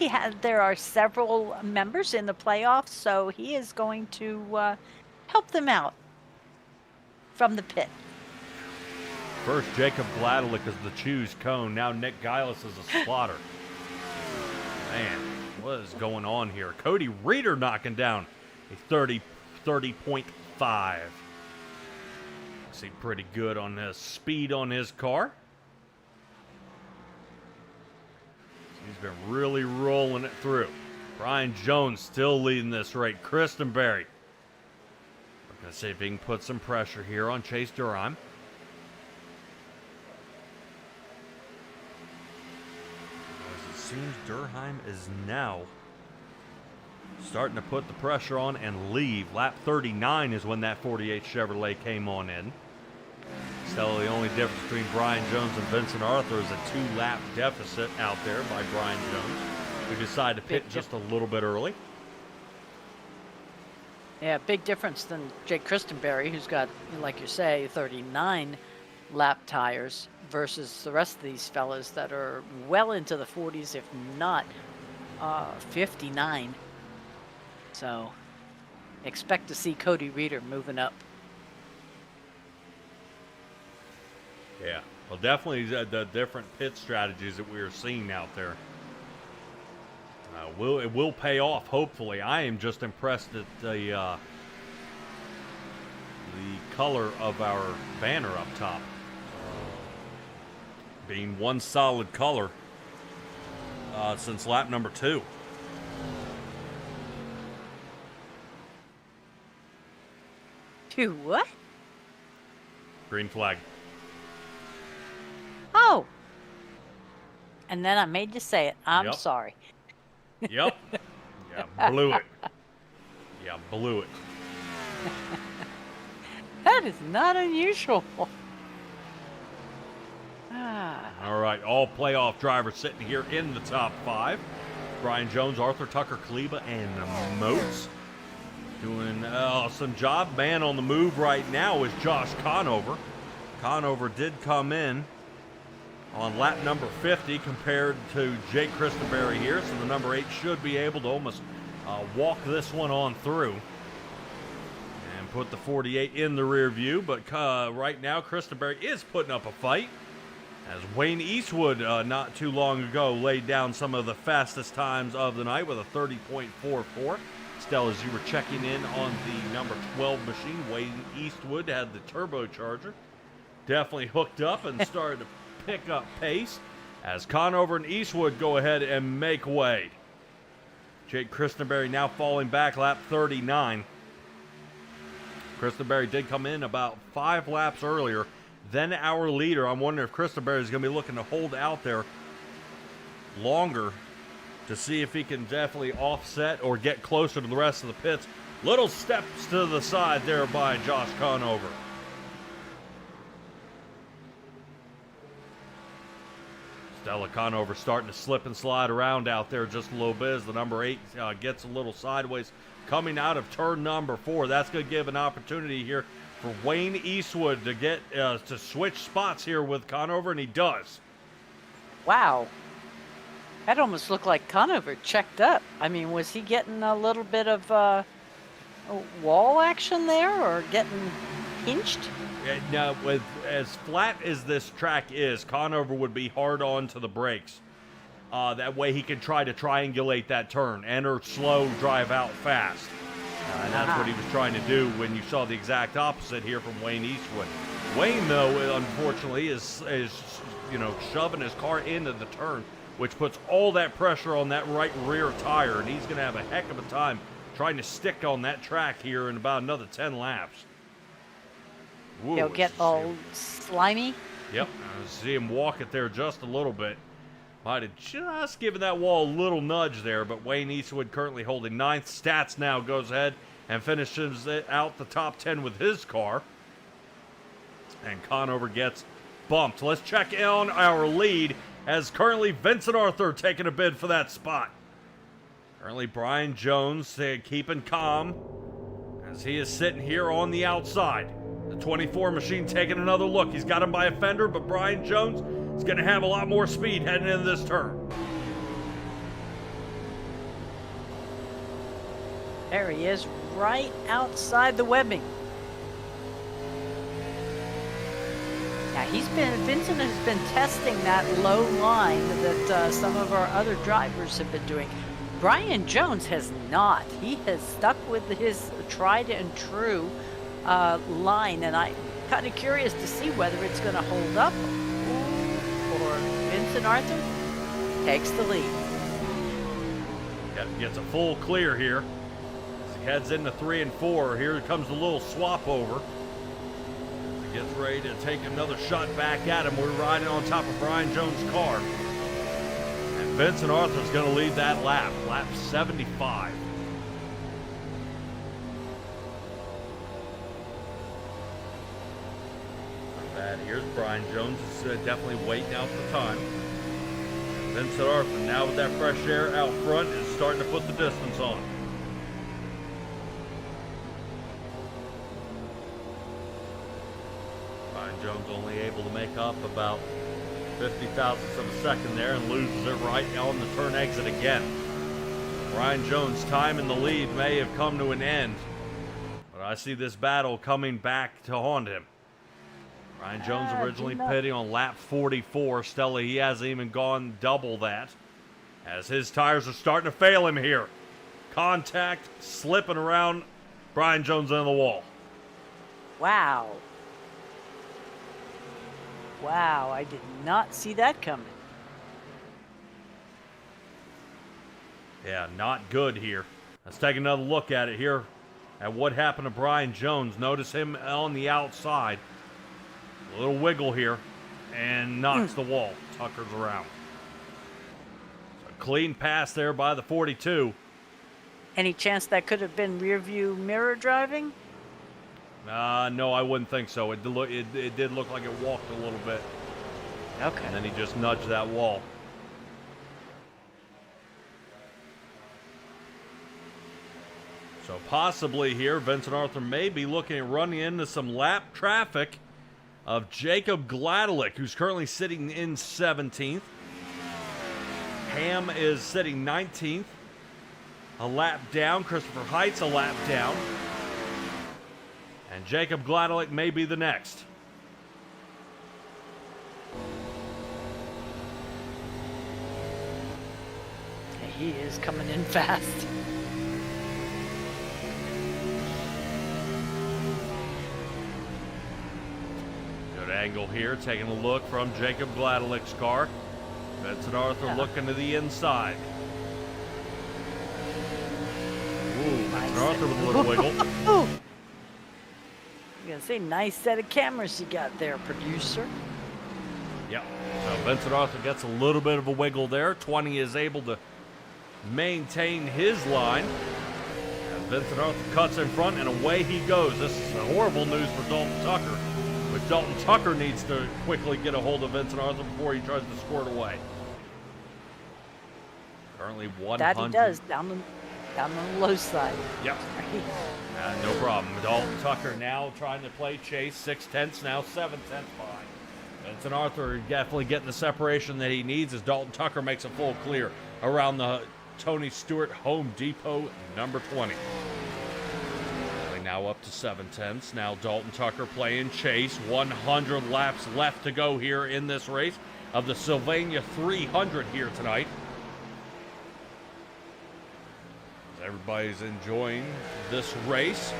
there are several members in the playoffs, so he is going to help them out from the pit. First, Jacob Gladelick is the choose cone. Now Nick Gillis is a spotter. Man, what is going on here? Cody Reeder knocking down a 30.5. I see pretty good on his speed on his car. He's been really rolling it through. Brian Jones still leading this race. Kristen Berry. We're going to see if he can put some pressure here on Chase Durham. As it seems Durham is now starting to put the pressure on and leave. Lap 39 is when that 48 Chevrolet came on in. Still, the only difference between Brian Jones and Vincent Arthur is a 2-lap deficit out there by Brian Jones, who decided to pit just a little bit early. Yeah, big difference than Jake Christenberry, who's got, like you say, 39 lap tires versus the rest of these fellas that are well into the 40s, if not 59. So expect to see Cody Reeder moving up. Yeah, well, definitely the different pit strategies that we are seeing out there. It will pay off, hopefully. I am just impressed at the color of our banner up top. Being one solid color since lap number 2. To what? Green flag. Oh. And then I made you say it. I'm Yep. sorry. Yep. Yeah, blew it. Yeah, blew it. That is not unusual. All right, all playoff drivers sitting here in the top 5. Brian Jones, Arthur Tucker, Kleba, and Moats. Doing an awesome job. Man on the move right now is Josh Conover. Conover did come in on lap number 50 compared to Jake Christenberry here, so the number 8 should be able to almost walk this one on through and put the 48 in the rear view. But right now, Christenberry is putting up a fight, as Wayne Eastwood not too long ago laid down some of the fastest times of the night with a 30.44. Stella, as you were checking in on the number 12 machine, Wayne Eastwood had the turbocharger definitely hooked up and started to pick up pace as Conover and Eastwood go ahead and make way. Jake Christenberry now falling back, lap 39. Christenberry did come in about 5 laps earlier than our leader. I'm wondering if Christenberry is going to be looking to hold out there longer to see if he can definitely offset or get closer to the rest of the pits. Little steps to the side there by Josh Conover. Stella Conover starting to slip and slide around out there just a little bit as the number 8 gets a little sideways coming out of turn number 4. That's going to give an opportunity here for Wayne Eastwood to get to switch spots here with Conover, and he does. Wow. That almost looked like Conover checked up. I mean, was he getting a little bit of wall action there or getting hinched? Now, with as flat as this track is, Conover would be hard on to the brakes. That way he can try to triangulate that turn, enter slow, drive out fast. And that's what he was trying to do when you saw the exact opposite here from Wayne Eastwood. Wayne, though, unfortunately, is shoving his car into the turn, which puts all that pressure on that right rear tire, and he's going to have a heck of a time trying to stick on that track here in about another 10 laps. Ooh, He'll get all slimy. Yep, I see him walk it there just a little bit. Might have just given that wall a little nudge there, but Wayne Eastwood currently holding 9th. Stats now goes ahead and finishes it out the top 10 with his car. And Conover gets bumped. Let's check in on our lead as currently Vincent Arthur taking a bid for that spot. Currently Brian Jones keeping calm as he is sitting here on the outside. The 24 machine taking another look. He's got him by a fender, but Brian Jones is going to have a lot more speed heading into this turn. There he is, right outside the webbing. Now Vincent has been testing that low line that some of our other drivers have been doing. Brian Jones has not. He has stuck with his tried and true line, and I'm kind of curious to see whether it's going to hold up or Vincent Arthur takes the lead. Gets a full clear here as he heads into 3 and 4. Here comes a little swap over. He gets ready to take another shot back at him. We're riding on top of Brian Jones' car. And Vincent Arthur's going to lead that lap 75. Here's Brian Jones, definitely waiting out the time. Vincent Arthur, now with that fresh air out front, is starting to put the distance on. Brian Jones only able to make up about 50 thousandths of a second there and loses it right on the turn exit again. Brian Jones' time in the lead may have come to an end, but I see this battle coming back to haunt him. Brian Jones originally pitting on lap 44. Stella, he hasn't even gone double that. as his tires are starting to fail him here. Contact slipping around Brian Jones on the wall. Wow. Wow, I did not see that coming. Yeah, not good here. Let's take another look at it here, at what happened to Brian Jones. Notice him on the outside. A little wiggle here, and knocks the wall. Tucker's around. So clean pass there by the 42. Any chance that could have been rear view mirror driving? No, I wouldn't think so. It did look like it walked a little bit. Okay. And then he just nudged that wall. So possibly here, Vincent Arthur may be looking at running into some lap traffic of Jacob Gladelick, who's currently sitting in 17th. Ham is sitting 19th. A lap down. Christopher Heights a lap down. And Jacob Gladelick may be the next. He is coming in fast. Good angle here, taking a look from Jacob Gladelick's car. Vincent Arthur looking to the inside. Ooh, Vincent Arthur with a little wiggle. I'm gonna say, nice set of cameras you got there, producer. Yep. So Vincent Arthur gets a little bit of a wiggle there. 20 is able to maintain his line. As Vincent Arthur cuts in front, and away he goes. This is horrible news for Dalton Tucker. But Dalton Tucker needs to quickly get a hold of Vincent Arthur before he tries to squirt away. Currently 100. That he does, down on the low side. Yep. No problem. Dalton Tucker now trying to play chase. 6/10, now 7/10 behind. Vincent Arthur definitely getting the separation that he needs as Dalton Tucker makes a full clear around the Tony Stewart Home Depot number 20. Now up to 7/10. Now Dalton Tucker playing chase. 100 laps left to go here in this race of the Sylvania 300 here tonight. As everybody's enjoying this race.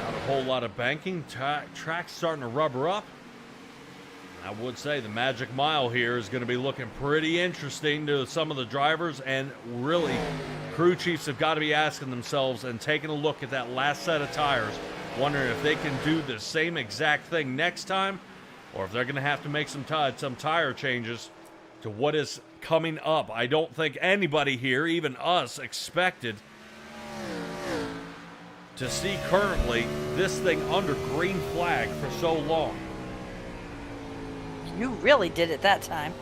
Not a whole lot of banking. Track's starting to rubber up. I would say the Magic Mile here is going to be looking pretty interesting to some of the drivers, and really crew chiefs have got to be asking themselves and taking a look at that last set of tires, wondering if they can do the same exact thing next time, or if they're going to have to make some tire changes to what is coming up. I don't think anybody here, even us, expected to see currently this thing under green flag for so long. You really did it that time.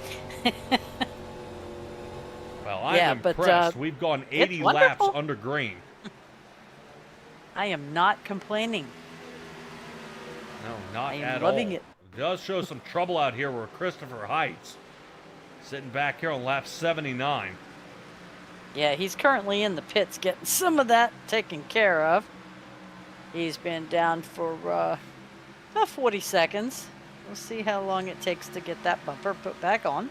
Well, I'm impressed. We've gone 80 laps under green. I am not complaining. No, not at all. I am loving it. It does show some trouble out here where Christopher Heights sitting back here on lap 79. Yeah, he's currently in the pits getting some of that taken care of. He's been down for about 40 seconds. We'll see how long it takes to get that bumper put back on.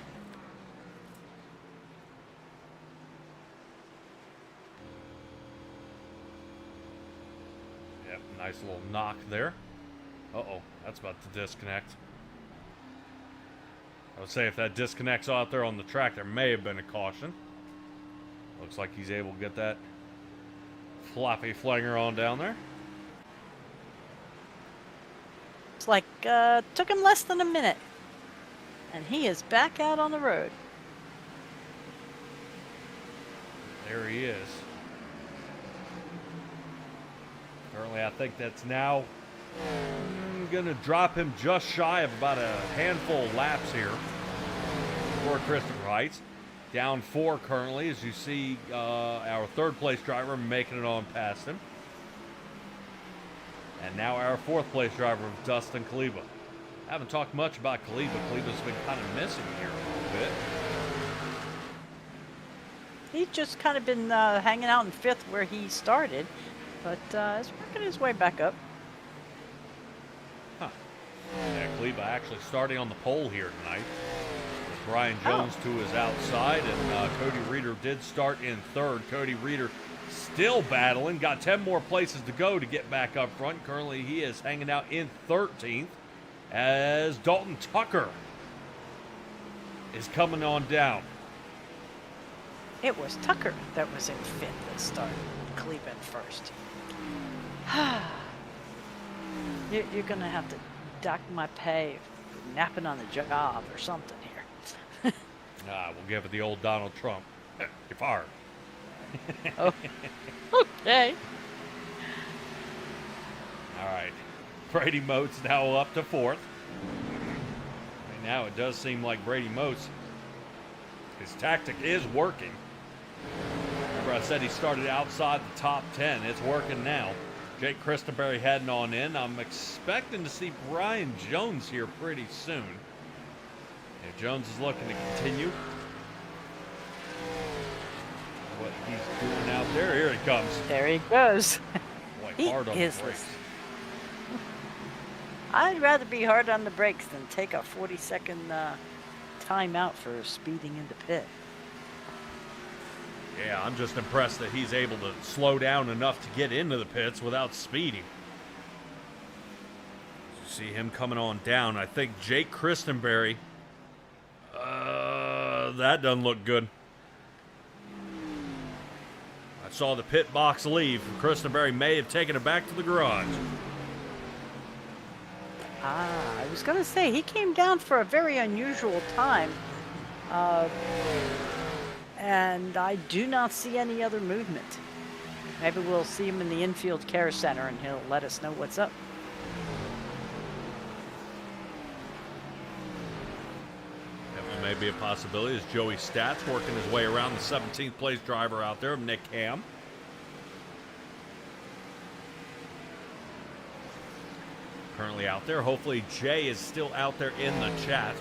Yep, nice little knock there. Uh-oh, that's about to disconnect. I would say if that disconnects out there on the track, there may have been a caution. Looks like he's able to get that floppy flanger on down there. It's like, took him less than a minute. And he is back out on the road. There he is. Currently, I think that's now going to drop him just shy of about a handful of laps here for Christopher Heights. Down 4 currently, as you see our third place driver making it on past him. And now our 4th place driver, Dustin Kaleba. I haven't talked much about Kaleba. Kaleba's been kind of missing here a little bit. He's just kind of been hanging out in 5th where he started, but is working his way back up. Huh. Yeah, Kaleba actually starting on the pole here tonight. Brian Jones to his outside, and Cody Reeder did start in third. Cody Reeder still battling, got 10 more places to go to get back up front. Currently, he is hanging out in 13th as Dalton Tucker is coming on down. It was Tucker that was in fifth that started. Cleveland first. You're going to have to dock my pay for napping on the job or something here. We'll give it the old Donald Trump. You're fired. Oh, okay. All right. Brady Mote's now up to fourth. Right now it does seem like Brady Mote's, his tactic is working. Remember I said he started outside the top 10. It's working now. Jake Christenberry heading on in. I'm expecting to see Brian Jones here pretty soon. If Jones is looking to continue what he's doing out there, here he comes. There he goes. Boy, hard on the brakes. I'd rather be hard on the brakes than take a 40-second timeout for speeding into pit. Yeah, I'm just impressed that he's able to slow down enough to get into the pits without speeding. You see him coming on down. I think Jake Christenberry, that doesn't look good. I saw the pit box leave. Christenberry may have taken it back to the garage. I was going to say, he came down for a very unusual time. And I do not see any other movement. Maybe we'll see him in the infield care center and he'll let us know what's up. That may be a possibility as Joey Stats working his way around the 17th place driver out there, Nick Ham. Currently out there. Hopefully Jay is still out there in the chat.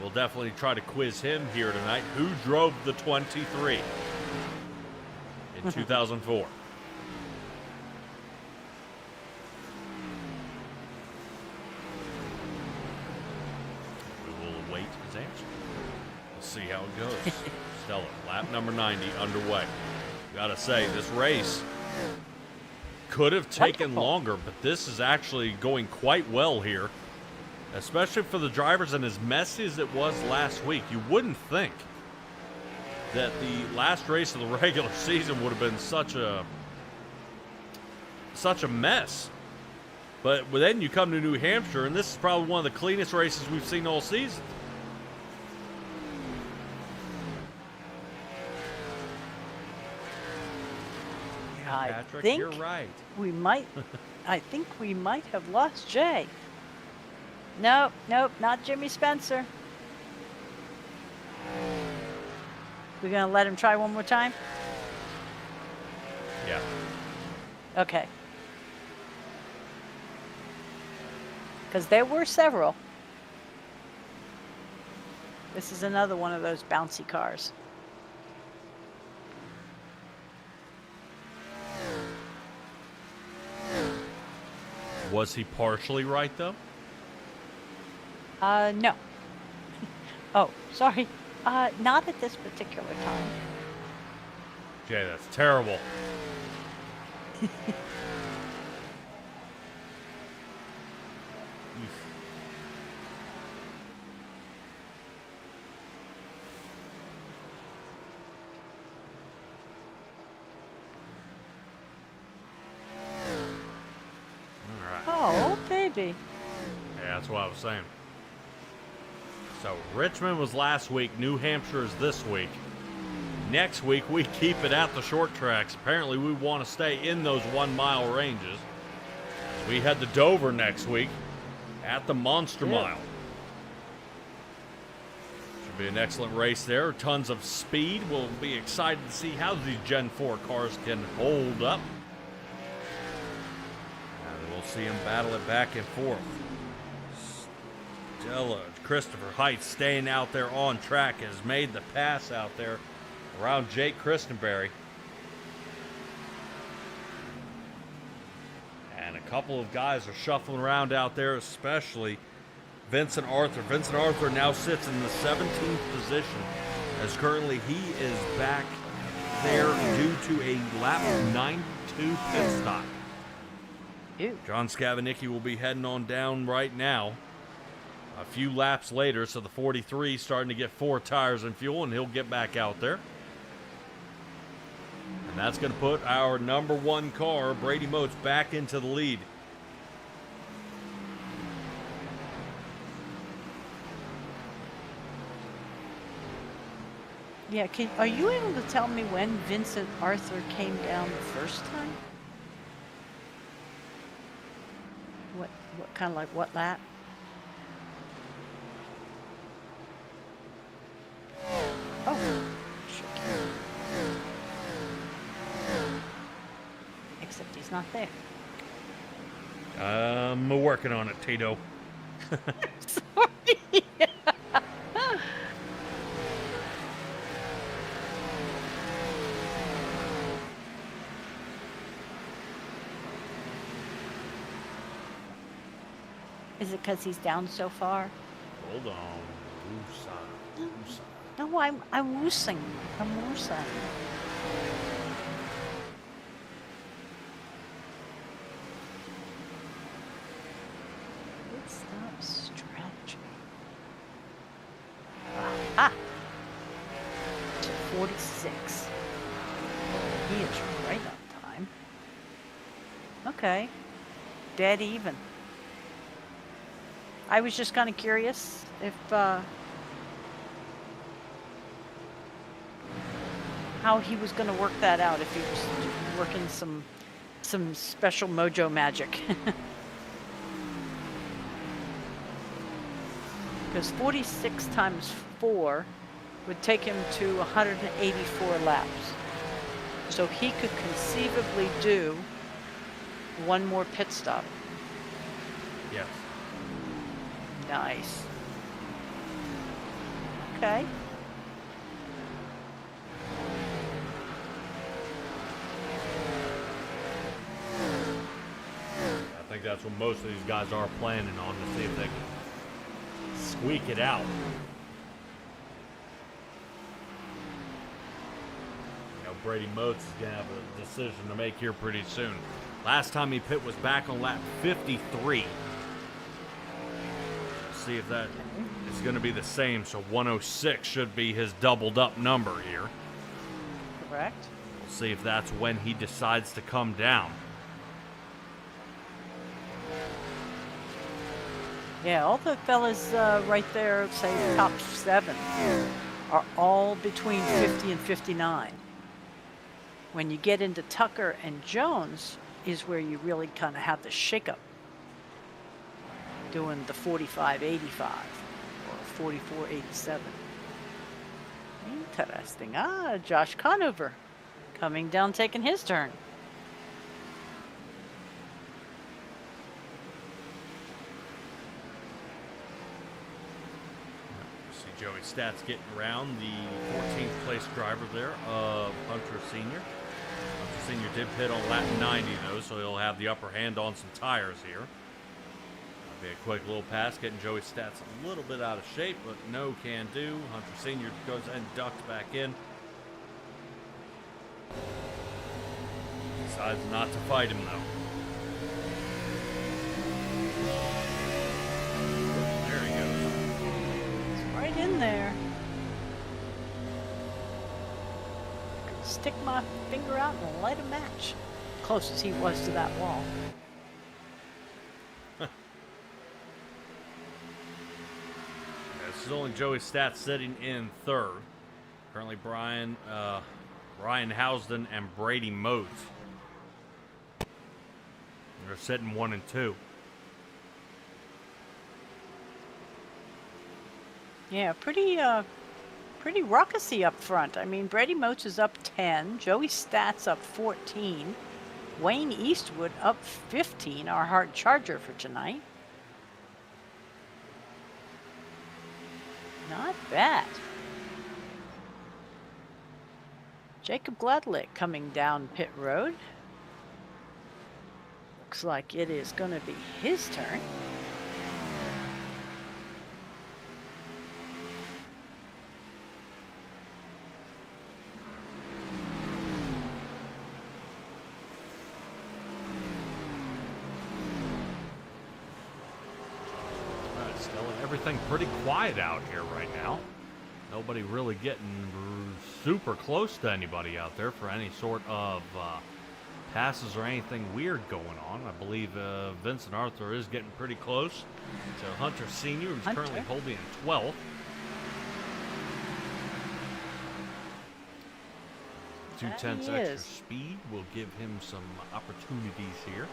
We'll definitely try to quiz him here tonight. Who drove the 23 in 2004? We will await his answer. Let's see how it goes. Stella, lap number 90 underway. Gotta say, this race could have taken longer, but this is actually going quite well here. Especially for the drivers, and as messy as it was last week, you wouldn't think that the last race of the regular season would have been such a mess. But then you come to New Hampshire, and this is probably one of the cleanest races we've seen all season. Patrick, you're right. I think we might have lost Jay. Nope, not Jimmy Spencer. We're going to let him try one more time? Yeah. Okay. Because there were several. This is another one of those bouncy cars. Was he partially right, though? No. Oh, sorry. Not at this particular time. Jay, that's terrible. Oh, baby. Yeah, that's what I was saying. So Richmond was last week. New Hampshire is this week. Next week, we keep it at the short tracks. Apparently, we want to stay in those 1 mile ranges. We head to Dover next week at the Monster Mile. Should be an excellent race there. Tons of speed. We'll be excited to see how these Gen 4 cars can hold up. And we'll see them battle it back and forth. Stella, Christopher Heights staying out there on track, has made the pass out there around Jake Christenberry. And a couple of guys are shuffling around out there, especially Vincent Arthur. Vincent Arthur now sits in the 17th position, as currently he is back there due to a lap 92 pit stop. Ew. John Scavanicki will be heading on down right now. A few laps later, so the 43 starting to get 4 tires and fuel, and he'll get back out there. And that's going to put our number 1 car, Brady Motes, back into the lead. Yeah, are you able to tell me when Vincent Arthur came down the first time? What kind of like what lap? Oh, sure can. Except he's not there. I'm working on it, Tito. Sorry. Is it because he's down so far? Hold on. Woosah. No, I'm woosing. I'm woosing. Pit stop strategy. Aha! 46. He is right on time. Okay. Dead even. I was just kind of curious if how he was going to work that out, if he was working some special mojo magic. Because 46 times 4 would take him to 184 laps. So he could conceivably do one more pit stop. Yes. Nice. Okay. I think that's what most of these guys are planning on, to see if they can squeak it out. You know, Brady Motes is going to have a decision to make here pretty soon. Last time he pit was back on lap 53. See if that is going to be the same. So 106 should be his doubled up number here. Correct. We'll see if that's when he decides to come down. Yeah, all the fellas right there, say top 7, are all between 50 and 59. When you get into Tucker and Jones is where you really kind of have the shakeup. Doing the 45-85 or 44-87. Interesting. Josh Conover coming down, taking his turn. See Joey Stats getting around, the 14th place driver there of Hunter Sr. Hunter Sr. did pit on lap 90 though, so he'll have the upper hand on some tires here. Be a quick little pass, getting Joey Stats a little bit out of shape, but no can do. Hunter Sr. goes and ducks back in. Decides not to fight him though. There he goes. It's right in there. Stick my finger out and light a match. Close as he was to that wall. This is only Joey Stats sitting in third. Currently Ryan Housden and Brady Motes. They're sitting 1 and 2. Yeah, pretty raucousy up front. I mean, Brady Motes is up 10, Joey Stats up 14, Wayne Eastwood up 15, our hard charger for tonight. Not bad. Jacob Gladlick coming down pit road. Looks like it is going to be his turn. everything pretty quiet out here right now. Nobody really getting super close to anybody out there for any sort of passes or anything weird going on. I believe Vincent Arthur is getting pretty close to Hunter Sr., who's currently holding in 12th. 2/10 extra speed will give him some opportunities here.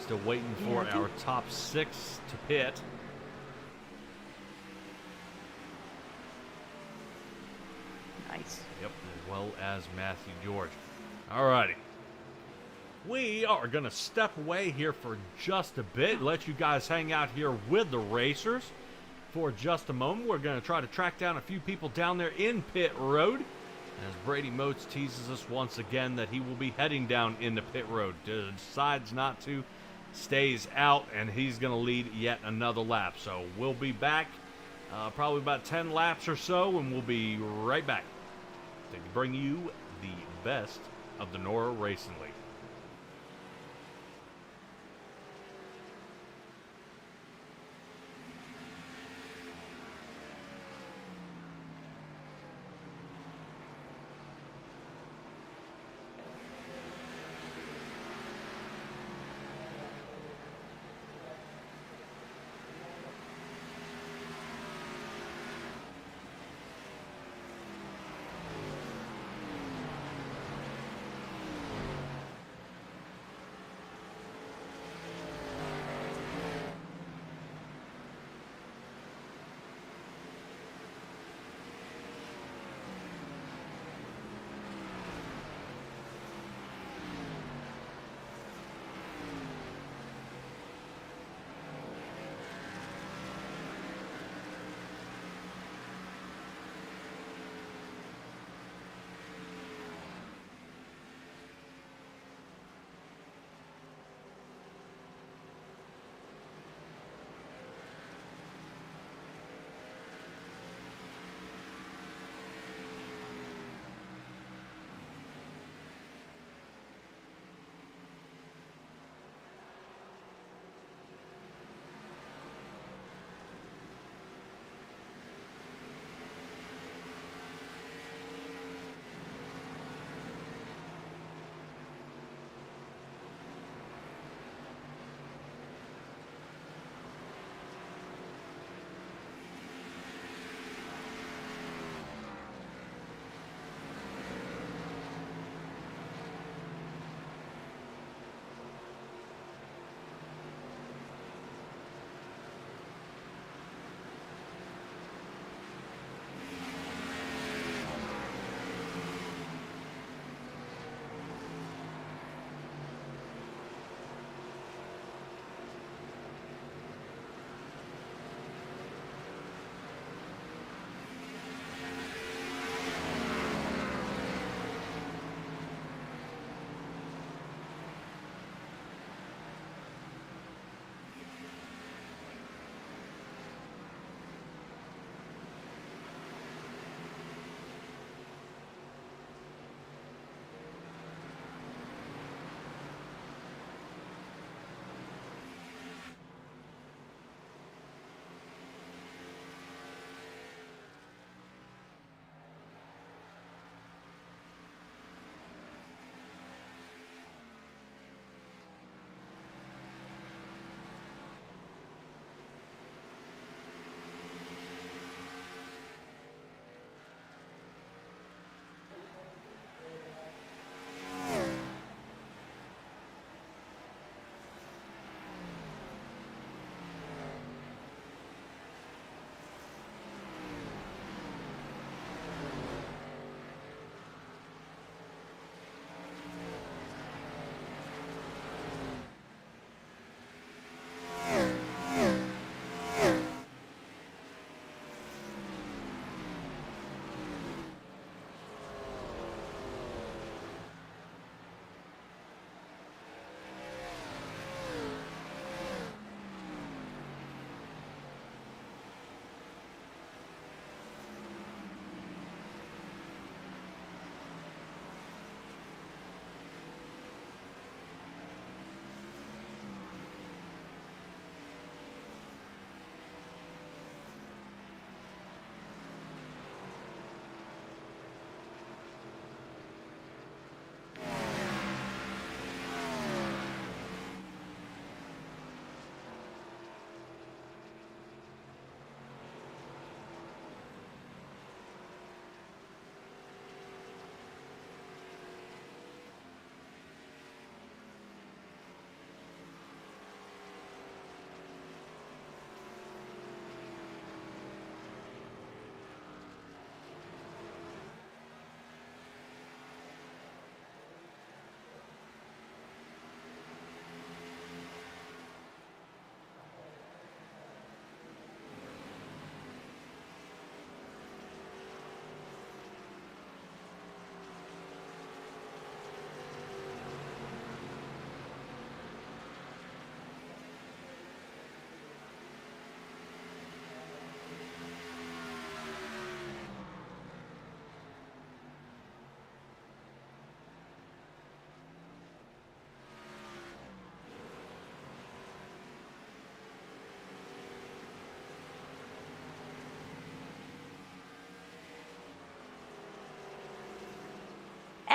Still waiting for our top 6 to pit. Nice. Yep, as well as Matthew George. Alrighty. We are going to step away here for just a bit. Let you guys hang out here with the racers for just a moment. We're going to try to track down a few people down there in pit road. As Brady Motes teases us once again that he will be heading down into pit road. Decides not to, stays out, and he's going to lead yet another lap. So we'll be back probably about 10 laps or so, and we'll be right back to bring you the best of the NORA Racing League.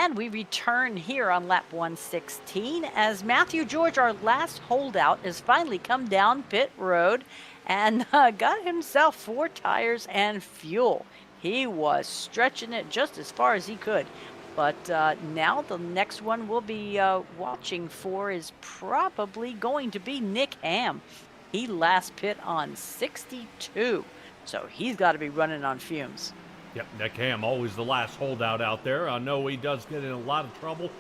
And we return here on lap 116 as Matthew George, our last holdout, has finally come down pit road and got himself 4 tires and fuel. He was stretching it just as far as he could. But now the next one we'll be watching for is probably going to be Nick Ham. He last pit on 62, so he's got to be running on fumes. Yep, Nick Ham, always the last holdout out there. I know he does get in a lot of trouble,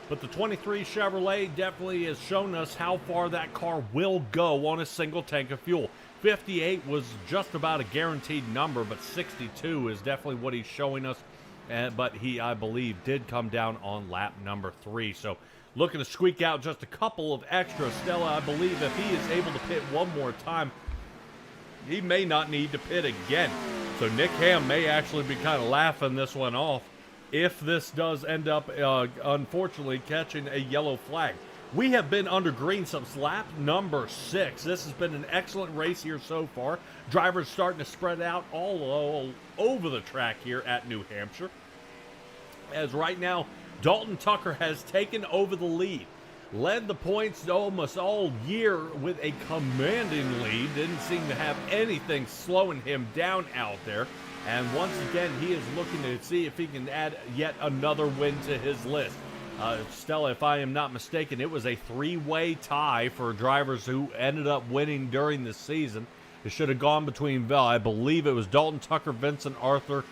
but the 23 Chevrolet definitely has shown us how far that car will go on a single tank of fuel. 58 was just about a guaranteed number, but 62 is definitely what he's showing us. But he, I believe, did come down on lap number 3. So looking to squeak out just a couple of extras. Stella, I believe if he is able to pit one more time, he may not need to pit again. So Nick Ham may actually be kind of laughing this one off if this does end up, unfortunately, catching a yellow flag. We have been under green since lap number 6. This has been an excellent race here so far. Drivers starting to spread out all over the track here at New Hampshire. As right now, Dalton Tucker has taken over the lead. Led the points almost all year with a commanding lead. Didn't seem to have anything slowing him down out there. And once again, he is looking to see if he can add yet another win to his list. Stella, if I am not mistaken, it was a 3-way tie for drivers who ended up winning during the season. It should have gone between, I believe it was Dalton Tucker, Vincent Arthur,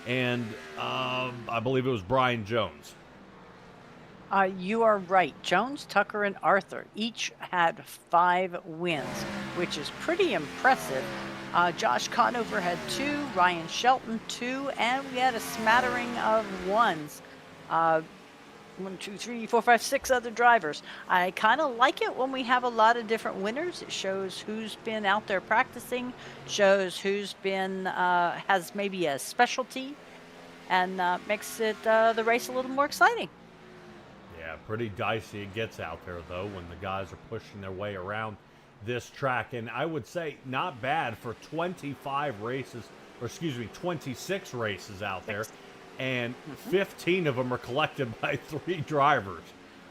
and I believe it was Brian Jones. You are right. Jones, Tucker, and Arthur each had 5 wins, which is pretty impressive. Josh Conover had 2, Ryan Shelton 2, and we had a smattering of 1s. 1, 2, 3, 4, 5, 6 other drivers. I kind of like it when we have a lot of different winners. It shows who's been out there practicing, shows who's been has maybe a specialty, and makes it the race a little more exciting. Yeah, pretty dicey it gets out there, though, when the guys are pushing their way around this track. And I would say not bad for 26 races out there. And 15 of them are collected by 3 drivers.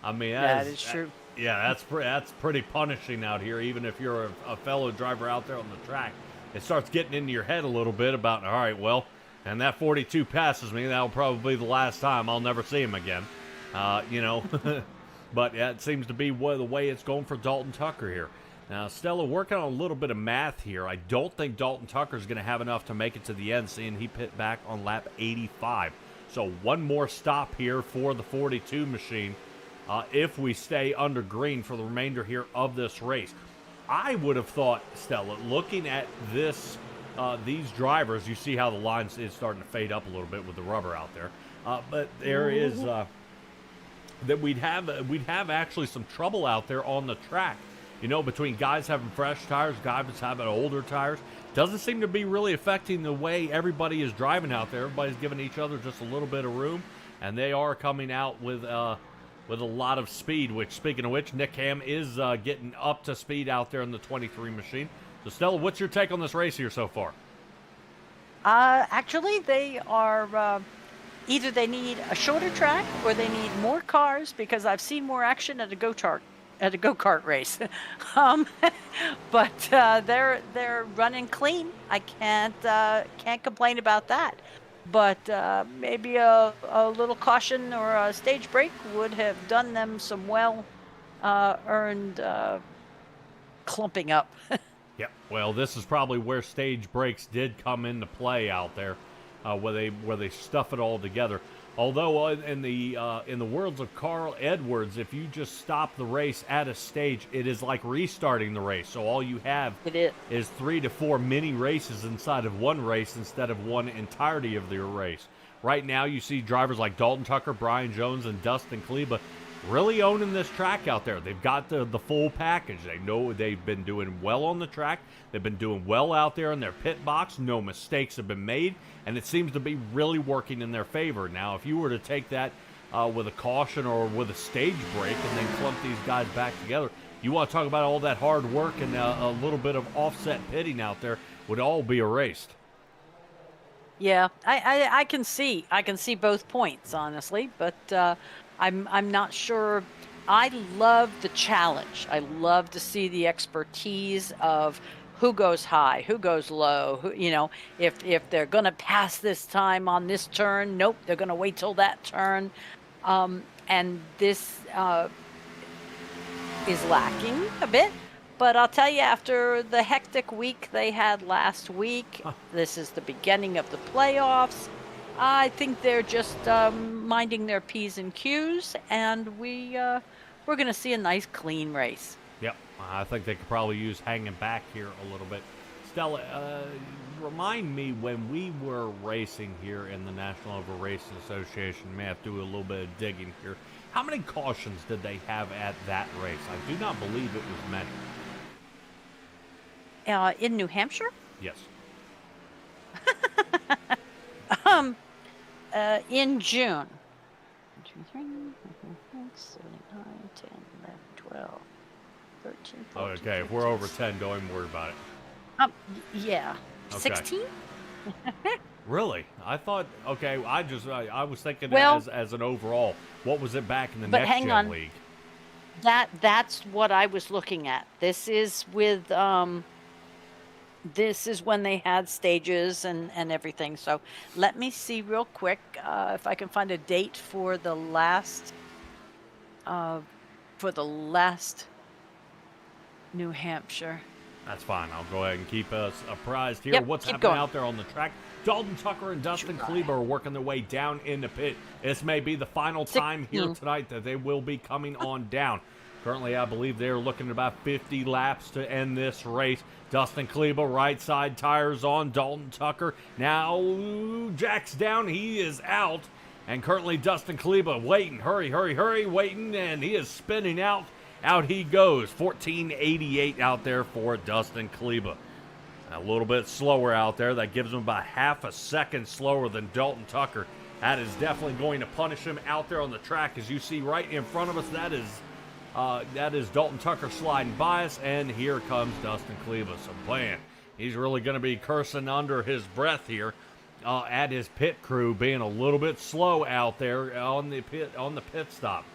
I mean, that is true. Yeah, that's pretty punishing out here, even if you're a fellow driver out there on the track. It starts getting into your head a little bit about, all right, well, and that 42 passes me. That'll probably be the last time. I'll never see him again. But yeah, it seems to be the way it's going for Dalton Tucker here. Now, Stella, working on a little bit of math here. I don't think Dalton Tucker's going to have enough to make it to the end, seeing he pit back on lap 85. So one more stop here for the 42 machine if we stay under green for the remainder here of this race. I would have thought, Stella, looking at this, these drivers, you see how the line is starting to fade up a little bit with the rubber out there. But there is that we'd have actually some trouble out there on the track. You know, between guys having fresh tires, guys having older tires. Doesn't seem to be really affecting the way everybody is driving out there. Everybody's giving each other just a little bit of room, and they are coming out with a lot of speed, which, speaking of which, Nick Ham is getting up to speed out there in the 23 machine. So, Stella, what's your take on this race here so far? Actually, they are either they need a shorter track or they need more cars, because I've seen more action at a go-kart race. But they're running clean. I can't complain about that. But maybe a little caution or a stage break would have done them some earned clumping up. Yeah, well, this is probably where stage breaks did come into play out there, where they stuff it all together. Although in the words of Carl Edwards, if you just stop the race at a stage, it is like restarting the race. So all you have is 3 to 4 mini races inside of one race instead of one entirety of the race. Right now, you see drivers like Dalton Tucker, Brian Jones, and Dustin Kleba really owning this track out there. They've got the full package. They know they've been doing well on the track. They've been doing well out there in their pit box. No mistakes have been made, and it seems to be really working in their favor. Now, if you were to take that with a caution or with a stage break and then clump these guys back together, you want to talk about all that hard work and a little bit of offset pitting out there would all be erased. Yeah, I can see both points, honestly, but I'm not sure. I love the challenge. I love to see the expertise of who goes high, who goes low, who, if they're gonna pass this time on this turn, nope, they're gonna wait till that turn. And this is lacking a bit. But I'll tell you, after the hectic week they had last week, this is the beginning of the playoffs. I think they're just minding their P's and Q's, and we're going to see a nice, clean race. Yep, I think they could probably use hanging back here a little bit. Stella, remind me when we were racing here in the National Oval Racing Association, may have to do a little bit of digging here. How many cautions did they have at that race? I do not believe it was many. In New Hampshire? Yes. In June. 2, 3, 4, 5, 6, 7, 8, 9, 10, 11, 12, 13, 14, Okay, if we're over 10, don't even worry about it. Yeah. Okay. 16? Really? I thought, okay, I was thinking Well, as an overall. What was it back in the but Next hang Gen on. League? That's what I was looking at. This is with this is when they had stages and everything. So let me see real quick if I can find a date for the last New Hampshire. That's fine. I'll go ahead and keep us apprised here. Yep, What's keep happening going. out there on the track? Dalton Tucker and Dustin Kleber are working their way down in the pit. This may be the final time here 16. tonight that they will be coming on down. Currently, I believe they're looking at about 50 laps to end this race. Dustin Kleber, right side tires on. Dalton Tucker now jacks down. He is out. And currently, Dustin Kleber waiting. Hurry, waiting. And he is spinning out. Out he goes. 14.88 out there for Dustin Kleber. A little bit slower out there. That gives him about half a second slower than Dalton Tucker. That is definitely going to punish him out there on the track. As you see right in front of us, that is Dalton Tucker sliding by us, and here comes Dustin Kleber. So, man, he's really going to be cursing under his breath here at his pit crew being a little bit slow out there on the pit stop.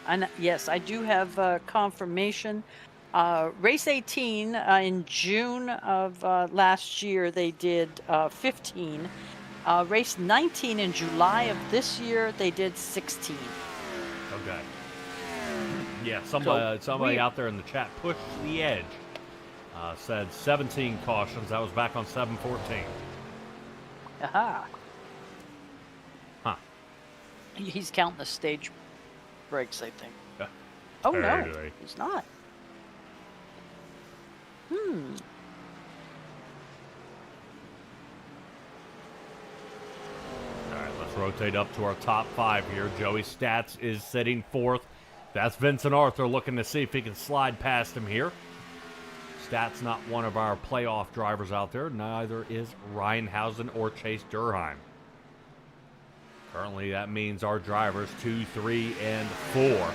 And yes, I do have confirmation. Race 18 in June of last year, they did 15. Race 19 in July of this year, they did 16. Okay. Yeah, somebody out there in the chat pushed the edge. Said 17 cautions. That was back on 7/14. Aha. Huh. He's counting the stage breaks, I think. Yeah. Oh, no, Totally. he's not. All right, let's rotate up to our top 5 here. Joey Stats is sitting 4th. That's Vincent Arthur looking to see if he can slide past him here. Stats not one of our playoff drivers out there. Neither is Ryan Housen or Chase Durheim. Currently, that means our drivers 2, 3, and 4 are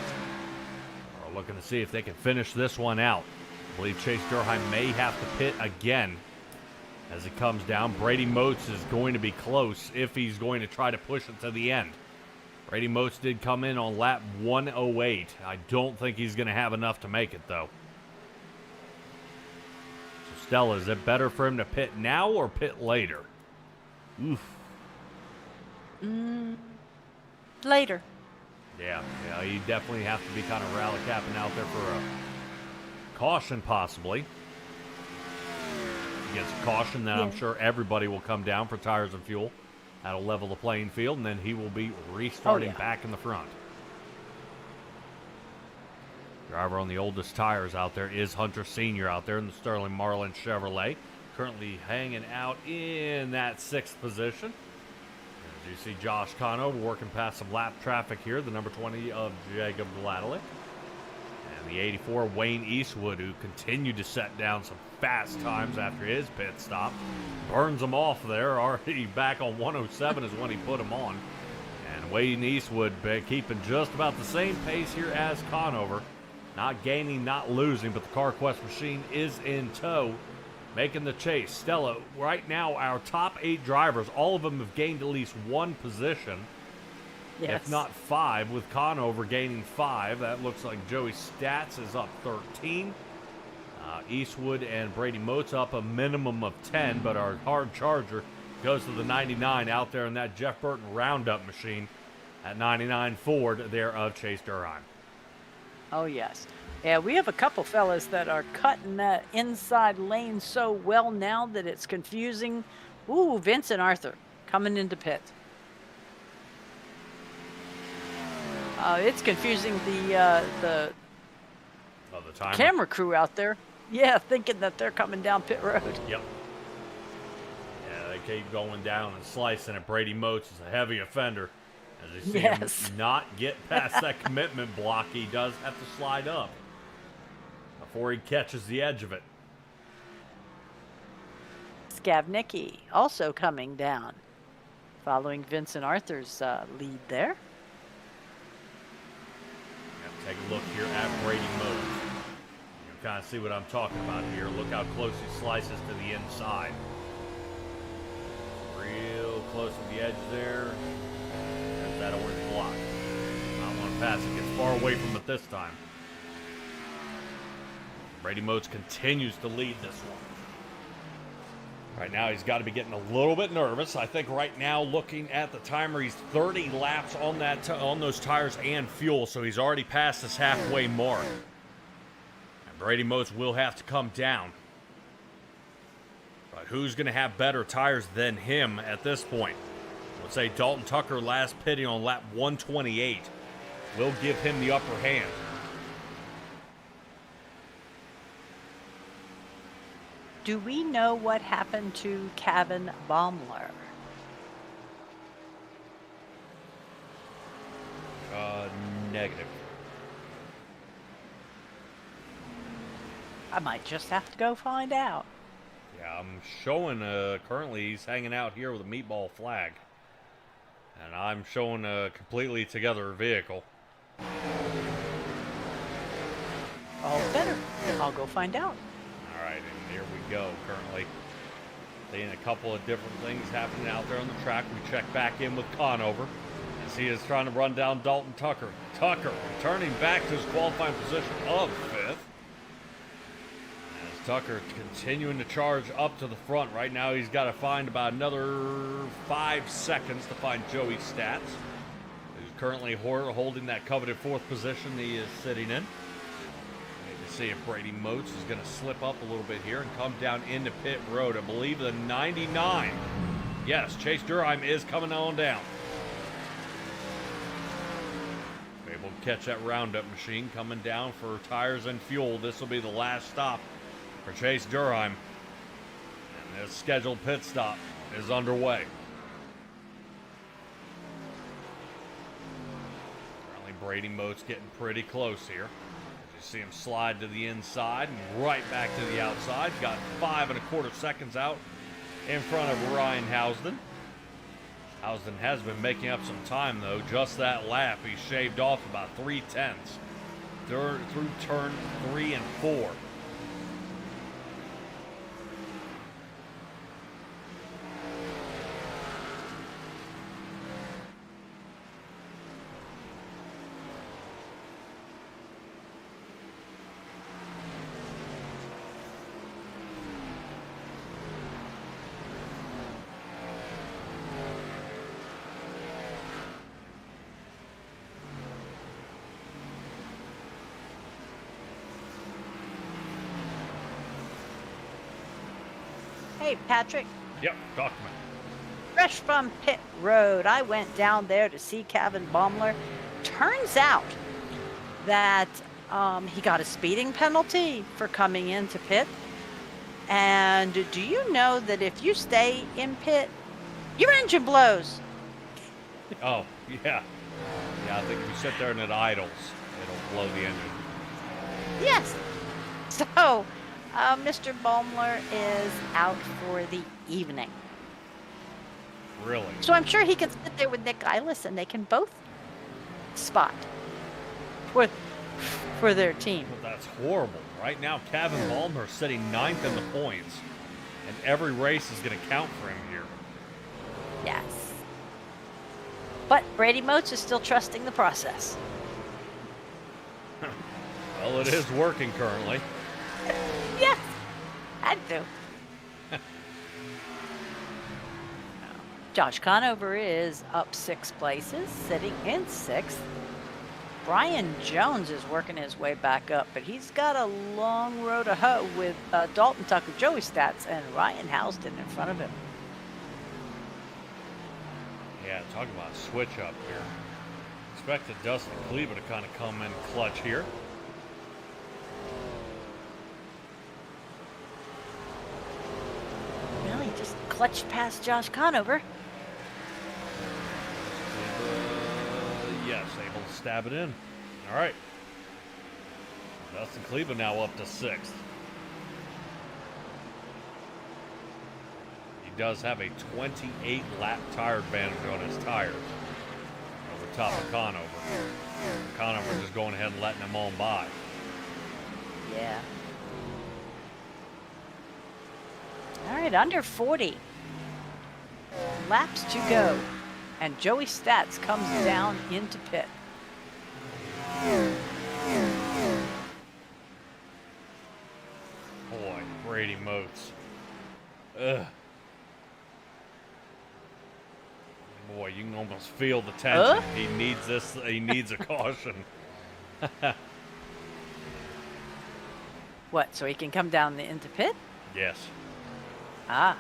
looking to see if they can finish this one out. I believe Chase Durheim may have to pit again as it comes down. Brady Moats is going to be close if he's going to try to push it to the end. Brady Moats did come in on lap 108. I don't think he's going to have enough to make it, though. So, Stella, is it better for him to pit now or pit later? Oof. Later. Yeah, you definitely have to be kind of rally capping out there for a caution, possibly. He gets a caution, then I'm sure everybody will come down for tires and fuel. That'll level the playing field, and then he will be restarting back in the front. Driver on the oldest tires out there is Hunter Sr. out there in the Sterling Marlin Chevrolet. Currently hanging out in that 6th position. As you see Josh Conover working past some lap traffic here, the number 20 of Jacob Gladelick. And the 84 Wayne Eastwood, who continued to set down some fast times after his pit stop. Burns them off there. Already back on 107 is when he put them on. And Wayne Eastwood keeping just about the same pace here as Conover. Not gaining, not losing, but the CarQuest machine is in tow. making the chase. Stella, right now, our top 8 drivers, all of them have gained at least 1 position. Yes. If not 5, with Conover gaining 5. That looks like Joey Stats is up 13. Eastwood and Brady Moats up a minimum of 10, but our hard charger goes to the 99 out there in that Jeff Burton Roundup machine at 99 Ford there of Chase Durheim. Oh, yes. Yeah, we have a couple fellas that are cutting that inside lane so well now that it's confusing. Ooh, Vincent Arthur coming into pit. It's confusing the timer. camera crew out there. Yeah, thinking that they're coming down pit road. Yep. Yeah, they keep going down and slicing it. Brady Moats is a heavy offender. As you see him not get past that commitment block, he does have to slide up before he catches the edge of it. Skavnicki also coming down, following Vincent Arthur's lead there. Take a look here at Brady Moats. You can kind of see what I'm talking about here. Look how close he slices to the inside. Real close to the edge there. There's that orange block. I don't want to pass it. Gets far away from it this time. Brady Moats continues to lead this one. Right now, he's got to be getting a little bit nervous. I think right now, looking at the timer, he's 30 laps on that on those tires and fuel, so he's already past this halfway mark. And Brady Moats will have to come down. But who's going to have better tires than him at this point? Let's say Dalton Tucker last pitting on lap 128 will give him the upper hand. Do we know what happened to Kevin Baumler? Negative. I might just have to go find out. Yeah, I'm showing currently he's hanging out here with a meatball flag. And I'm showing a completely together vehicle. All better. I'll go find out. All right, and here we go currently. Seeing a couple of different things happening out there on the track. We check back in with Conover as he is trying to run down Dalton Tucker. Tucker returning back to his qualifying position of 5th. As Tucker continuing to charge up to the front. Right now he's got to find about another 5 seconds to find Joey Stats, who's currently holding that coveted 4th position he is sitting in. See if Brady Moats is going to slip up a little bit here and come down into pit road. I believe the 99. Yes, Chase Durheim is coming on down. Able to catch that roundup machine coming down for tires and fuel. This will be the last stop for Chase Durheim. And this scheduled pit stop is underway. Currently Brady Moats getting pretty close here. See him slide to the inside and right back to the outside. Got 5 1/4 seconds out in front of Ryan Housden. Housden has been making up some time though. Just that lap, he shaved off about 3/10 through turn 3 and 4. Hey, Patrick. Yep, talk to me. Fresh from pit road, I went down there to see Kevin Baumler. Turns out that he got a speeding penalty for coming into pit. And do you know that if you stay in pit, your engine blows? Oh, yeah. Yeah, I think if you sit there and it idles, it'll blow the engine. Yes. So, Mr. Baumler is out for the evening. Really? So I'm sure he can sit there with Nick Eilis and they can both spot for their team. Well, that's horrible. Right now, Kevin Baumler sitting 9th in the points. And every race is going to count for him here. Yes. But Brady Moats is still trusting the process. Well, it is working currently. Yes, had to. Josh Conover is up 6 places, sitting in 6th. Brian Jones is working his way back up, but he's got a long road to hoe with Dalton Tucker, Joey Stats, and Ryan Houston in front of him. Yeah, talking about switch up here. Expected Dustin Cleaver to kind of come in clutch here. Well, he just clutched past Josh Conover. Yes, able to stab it in. All right. Dustin Cleaver now up to 6th. He does have a 28 lap tire advantage on his tires over top of Conover. Conover just going ahead and letting him on by. Yeah. All right, under 40 laps to go. And Joey Stats comes down into pit. Boy, Brady Moats. Ugh. Boy, you can almost feel the tension. He needs this. He needs a caution. What, so he can come down into pit? Yes. Ah.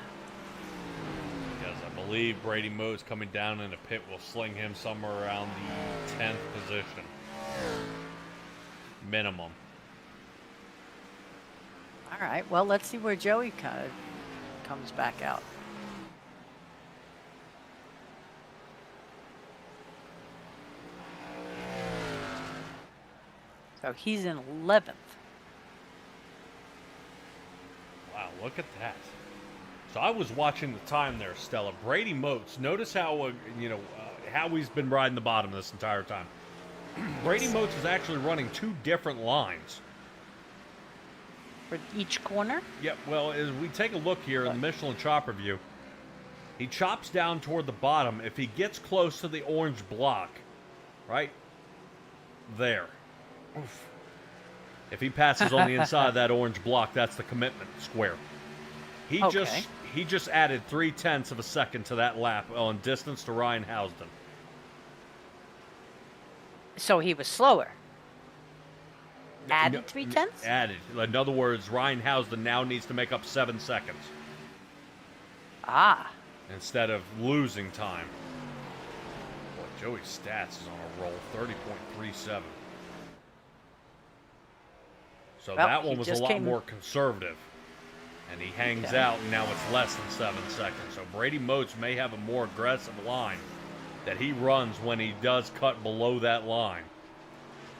Because I believe Brady Moats coming down in the pit will sling him somewhere around the 10th position. Minimum. All right, well, let's see where Joey kind of comes back out. So he's in 11th. Wow, look at that. So I was watching the time there, Stella. Brady Moats, notice how, how he's been riding the bottom this entire time. Brady Moats is actually running 2 different lines. For each corner? Yeah, well, as we take a look here in the Michelin chopper view, he chops down toward the bottom. If he gets close to the orange block, right there. Oof. If he passes on the inside of that orange block, that's the commitment square. He just added 0.3 of a second to that lap on distance to Ryan Housden. So he was slower. Added 0.3? Added. In other words, Ryan Housden now needs to make up 7 seconds. Ah. Instead of losing time. Boy, Joey Stats is on a roll, 30.37. So Well, that one was a lot more conservative. And he hangs out, and now it's less than 7 seconds. So Brady Moats may have a more aggressive line that he runs when he does cut below that line.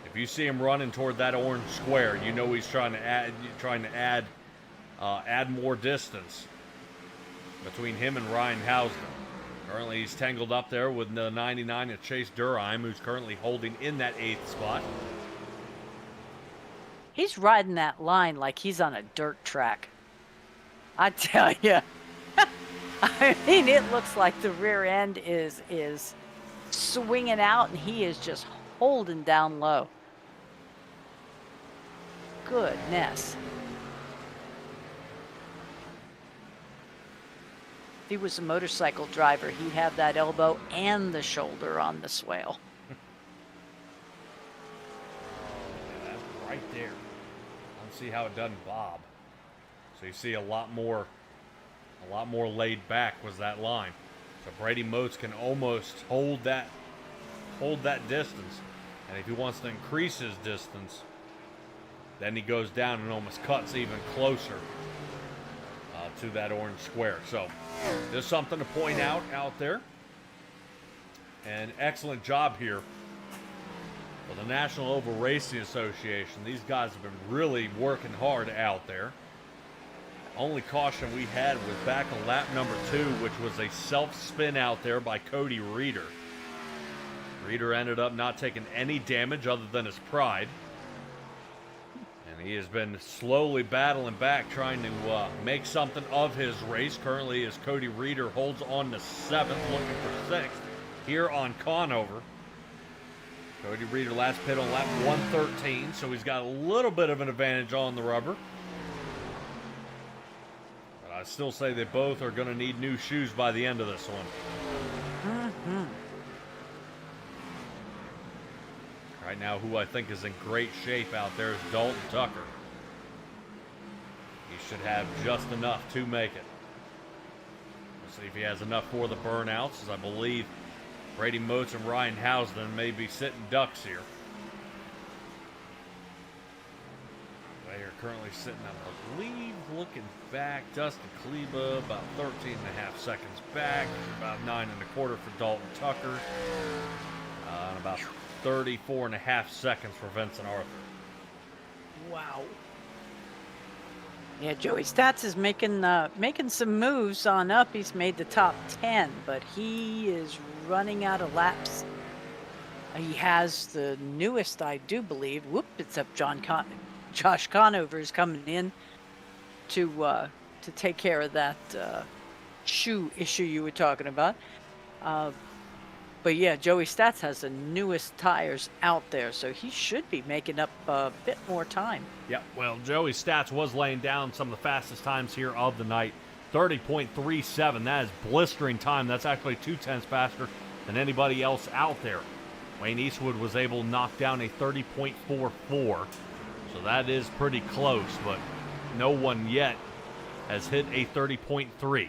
If you see him running toward that orange square, you know he's trying to add more distance between him and Ryan Housden. Currently, he's tangled up there with the 99 of Chase Durheim, who's currently holding in that 8th spot. He's riding that line like he's on a dirt track. I tell you. I mean, it looks like the rear end is swinging out, and he is just holding down low. Goodness. If he was a motorcycle driver, he'd have that elbow and the shoulder on the swale. Yeah, that's right there. I don't see how it doesn't bob. So you see a lot more laid back was that line. So Brady Moats can almost hold that distance. And if he wants to increase his distance, then he goes down and almost cuts even closer to that orange square. So there's something to point out there. An excellent job here for the National Oval Racing Association. These guys have been really working hard out there. Only caution we had was back on lap number 2, which was a self-spin out there by Cody Reeder. Reeder ended up not taking any damage other than his pride. And He has been slowly battling back, trying to make something of his race. Currently, as Cody Reeder holds on to 7th, looking for 6th here on Conover. Cody Reeder last pit on lap 113, so he's got a little bit of an advantage on the rubber. But I still say they both are going to need new shoes by the end of this one. Mm-hmm. Right now, who I think is in great shape out there is Dalton Tucker. He should have just enough to make it. We'll see if he has enough for the burnouts, as I believe Brady Motes and Ryan Housden may be sitting ducks here. They are currently sitting, I believe, looking back. Dustin Kleba about 13.5 seconds back. About 9.25 for Dalton Tucker. And about 34.5 seconds for Vincent Arthur. Wow. Yeah, Joey Stats is making some moves on up. He's made the top 10, but he is running out of laps. He has the newest, I do believe. Whoop! It's up. Josh Conover is coming in to take care of that shoe issue you were talking about. But yeah, Joey Stats has the newest tires out there, so he should be making up a bit more time. Yep, well, Joey Stats was laying down some of the fastest times here of the night. 30.37, that is blistering time. That's actually 0.2 faster than anybody else out there. Wayne Eastwood was able to knock down a 30.44, so that is pretty close, but no one yet has hit a 30.3.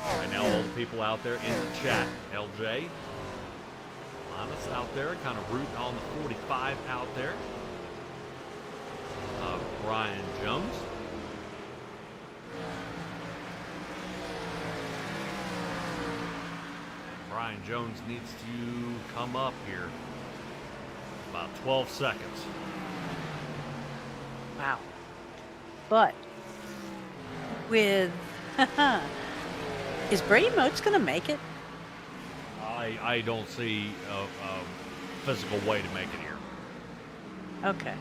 Right now, all the people out there in the chat, LJ, Honest out there, kind of rooting on the 45 out there. Brian Jones. And Brian Jones needs to come up here. About 12 seconds. Wow. But with is Brady Motes going to make it? I don't see a physical way to make it here. Okay.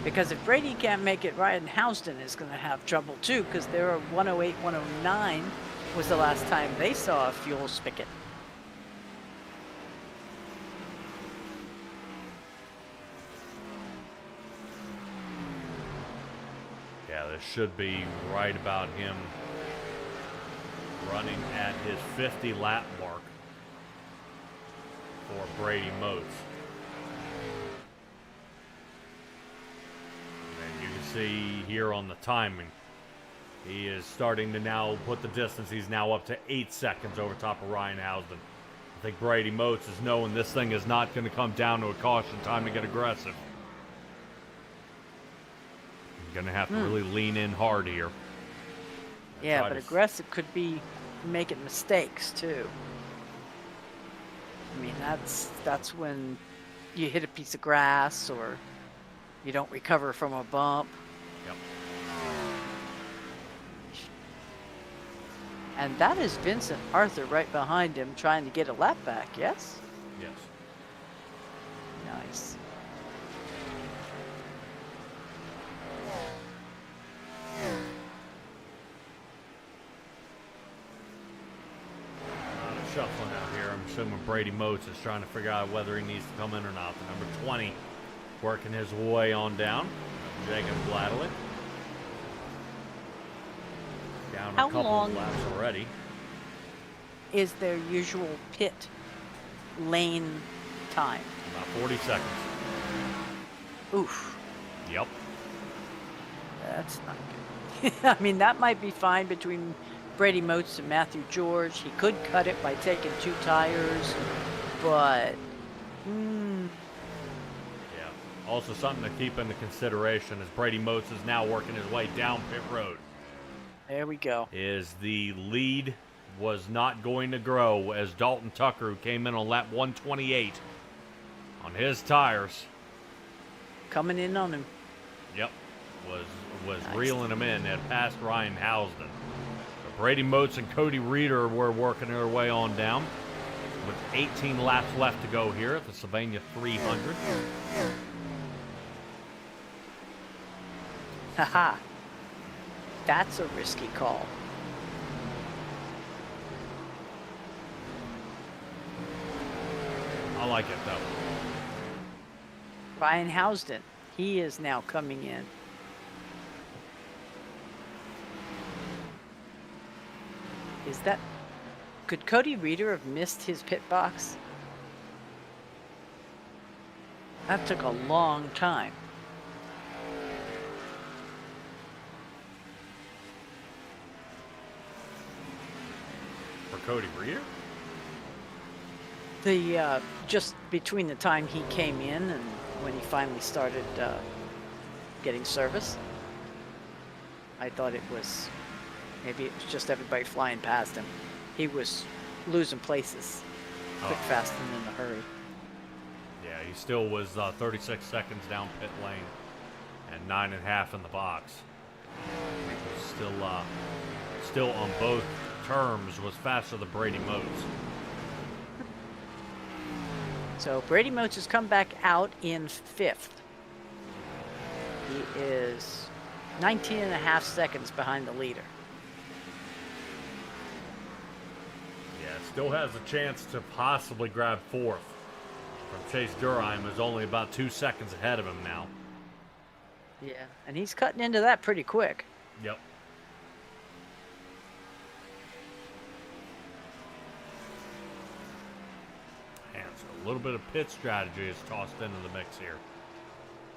Because if Brady can't make it, Ryan Housden is going to have trouble too, because they're a 108, 109 was the last time they saw a fuel spigot. Yeah, this should be right about him running at his 50 lap mark for Brady Motes. And you can see here on the timing, he is starting to now put the distance. He's now up to 8 seconds over top of Ryan Housden. I think Brady Motes is knowing this thing is not going to come down to a caution. Time to get aggressive. He's going to have to really lean in hard here. Yeah, but aggressive could be making mistakes too. I mean, that's when you hit a piece of grass or you don't recover from a bump. Yep. And that is Vincent Arthur right behind him trying to get a lap back, yes? Yes. Nice. Shuffling out here. I'm assuming Brady Motes is trying to figure out whether he needs to come in or not. The number 20 working his way on down. Jacob Bladley. Down How a couple long of laps already. Is their usual pit lane time? About 40 seconds. Oof. Yep. That's not good. I mean, that might be fine between Brady Motes and Matthew George. He could cut it by taking 2 tires, but yeah. Also something to keep into consideration as Brady Motes is now working his way down pit road. There we go. Is the lead was not going to grow as Dalton Tucker, who came in on lap 128 on his tires. Coming in on him. Yep. Was Nice. reeling him in. Had passed Ryan Housden. Brady Motes and Cody Reeder were working their way on down. with 18 laps left to go here at the Sylvania 300. Haha. That's a risky call. I like it, though. Ryan Housden, he is now coming in. Is that... Could Cody Reeder have missed his pit box? That took a long time. For Cody Reeder? The just between the time he came in and when he finally started getting service, I thought it was, maybe it was just everybody flying past him. He was losing places quick, fast, and in a hurry. Yeah, he still was 36 seconds down pit lane and 9.5 in the box. He was still on both terms was faster than Brady Motes. So Brady Motes has come back out in 5th. He is 19.5 seconds behind the leader. Yeah, still has a chance to possibly grab 4th from Chase Durheim, who's only about 2 seconds ahead of him now. Yeah, and he's cutting into that pretty quick. Yep. And so a little bit of pit strategy is tossed into the mix here.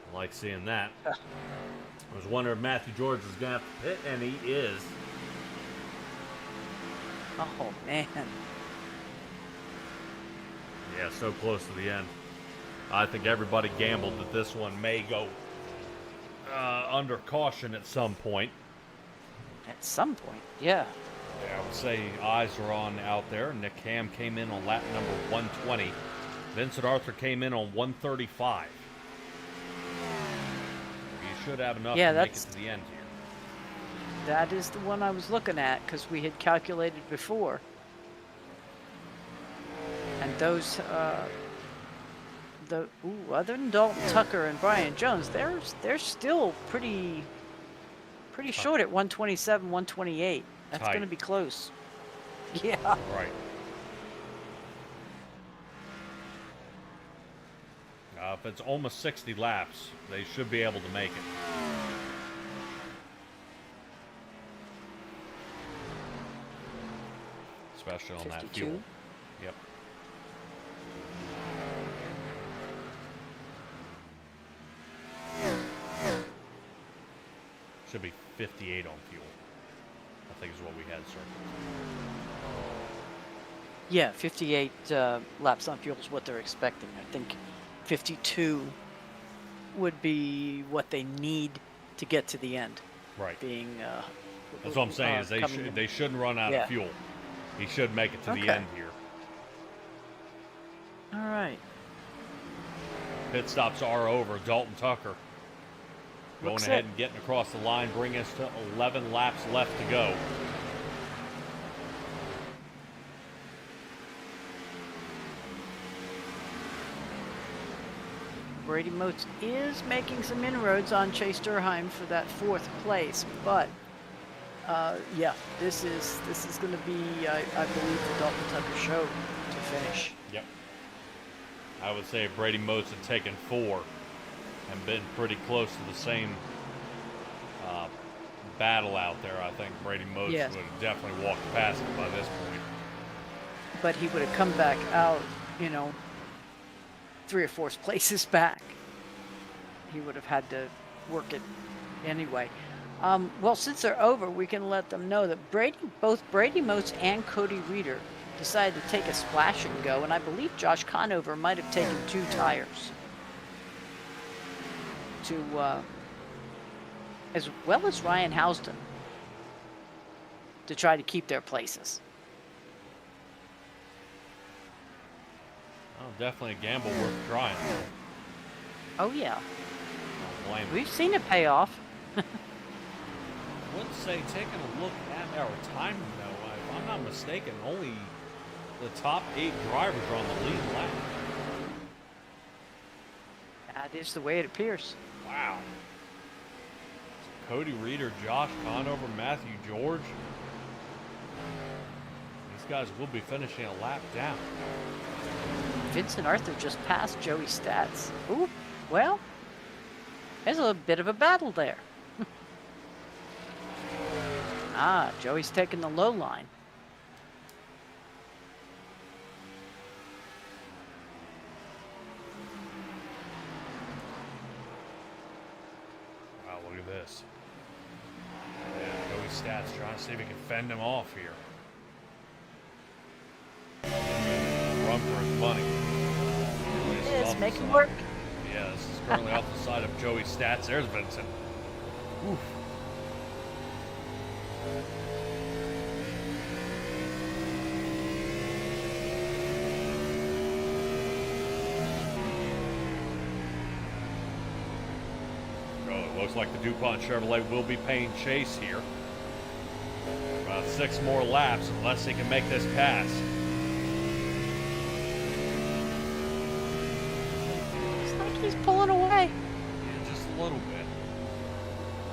I like seeing that. I was wondering if Matthew George was going to have to pit, and he is. Oh, man. Yeah, so close to the end. I think everybody gambled that this one may go under caution at some point. At some point, yeah. Yeah, I would say eyes are on out there. Nick Ham came in on lap number 120. Vincent Arthur came in on 135. You should have enough to make it to the end here. That is the one I was looking at because we had calculated before. And those, other than Dalton Tucker and Brian Jones, they're still pretty short at 127, 128. That's going to be close. Yeah. Right. If it's almost 60 laps, they should be able to make it. Especially on 52. That fuel. Yep. Should be 58 on fuel, I think is what we had circled. Yeah, 58 laps on fuel is what they're expecting. I think 52 would be what they need to get to the end. Right. Being that's what I'm saying is they shouldn't run out of fuel. He should make it to the end here. All right. Pit stops are over. Dalton Tucker going ahead and getting across the line, bring us to 11 laps left to go. Brady Motes is making some inroads on Chase Durheim for that 4th place, but yeah, this is going to be, I believe, the Dalton Tucker show to finish. Yep. I would say if Brady Motes had taken 4 and been pretty close to the same battle out there, I think Brady Motes would have definitely walked past him by this point. But he would have come back out, 3 or 4 places back. He would have had to work it anyway. Well, since they're over, we can let them know that both Brady Motes and Cody Reeder decided to take a splash and go, and I believe Josh Conover might have taken 2 tires to, as well as Ryan Housden, to try to keep their places. Oh, definitely a gamble worth trying. Oh, yeah. Don't blame We've seen it pay off. I wouldn't say taking a look at our time, though. If I'm not mistaken, only the top 8 drivers are on the lead lap. That is the way it appears. Wow. Cody Reeder, Josh Conover, Matthew George. These guys will be finishing a lap down. Vincent Arthur just passed Joey Stats. Ooh, well, there's a little bit of a battle there. Joey's taking the low line. Wow, look at this. Yeah, Joey Stats trying to see if he can fend him off here. Run for his money. It's making work. Yeah, this is currently off the side of Joey Stats. There's Vincent. Oof. Looks like the DuPont Chevrolet will be paying chase here. About 6 more laps unless he can make this pass. It's like he's pulling away. Yeah, just a little bit.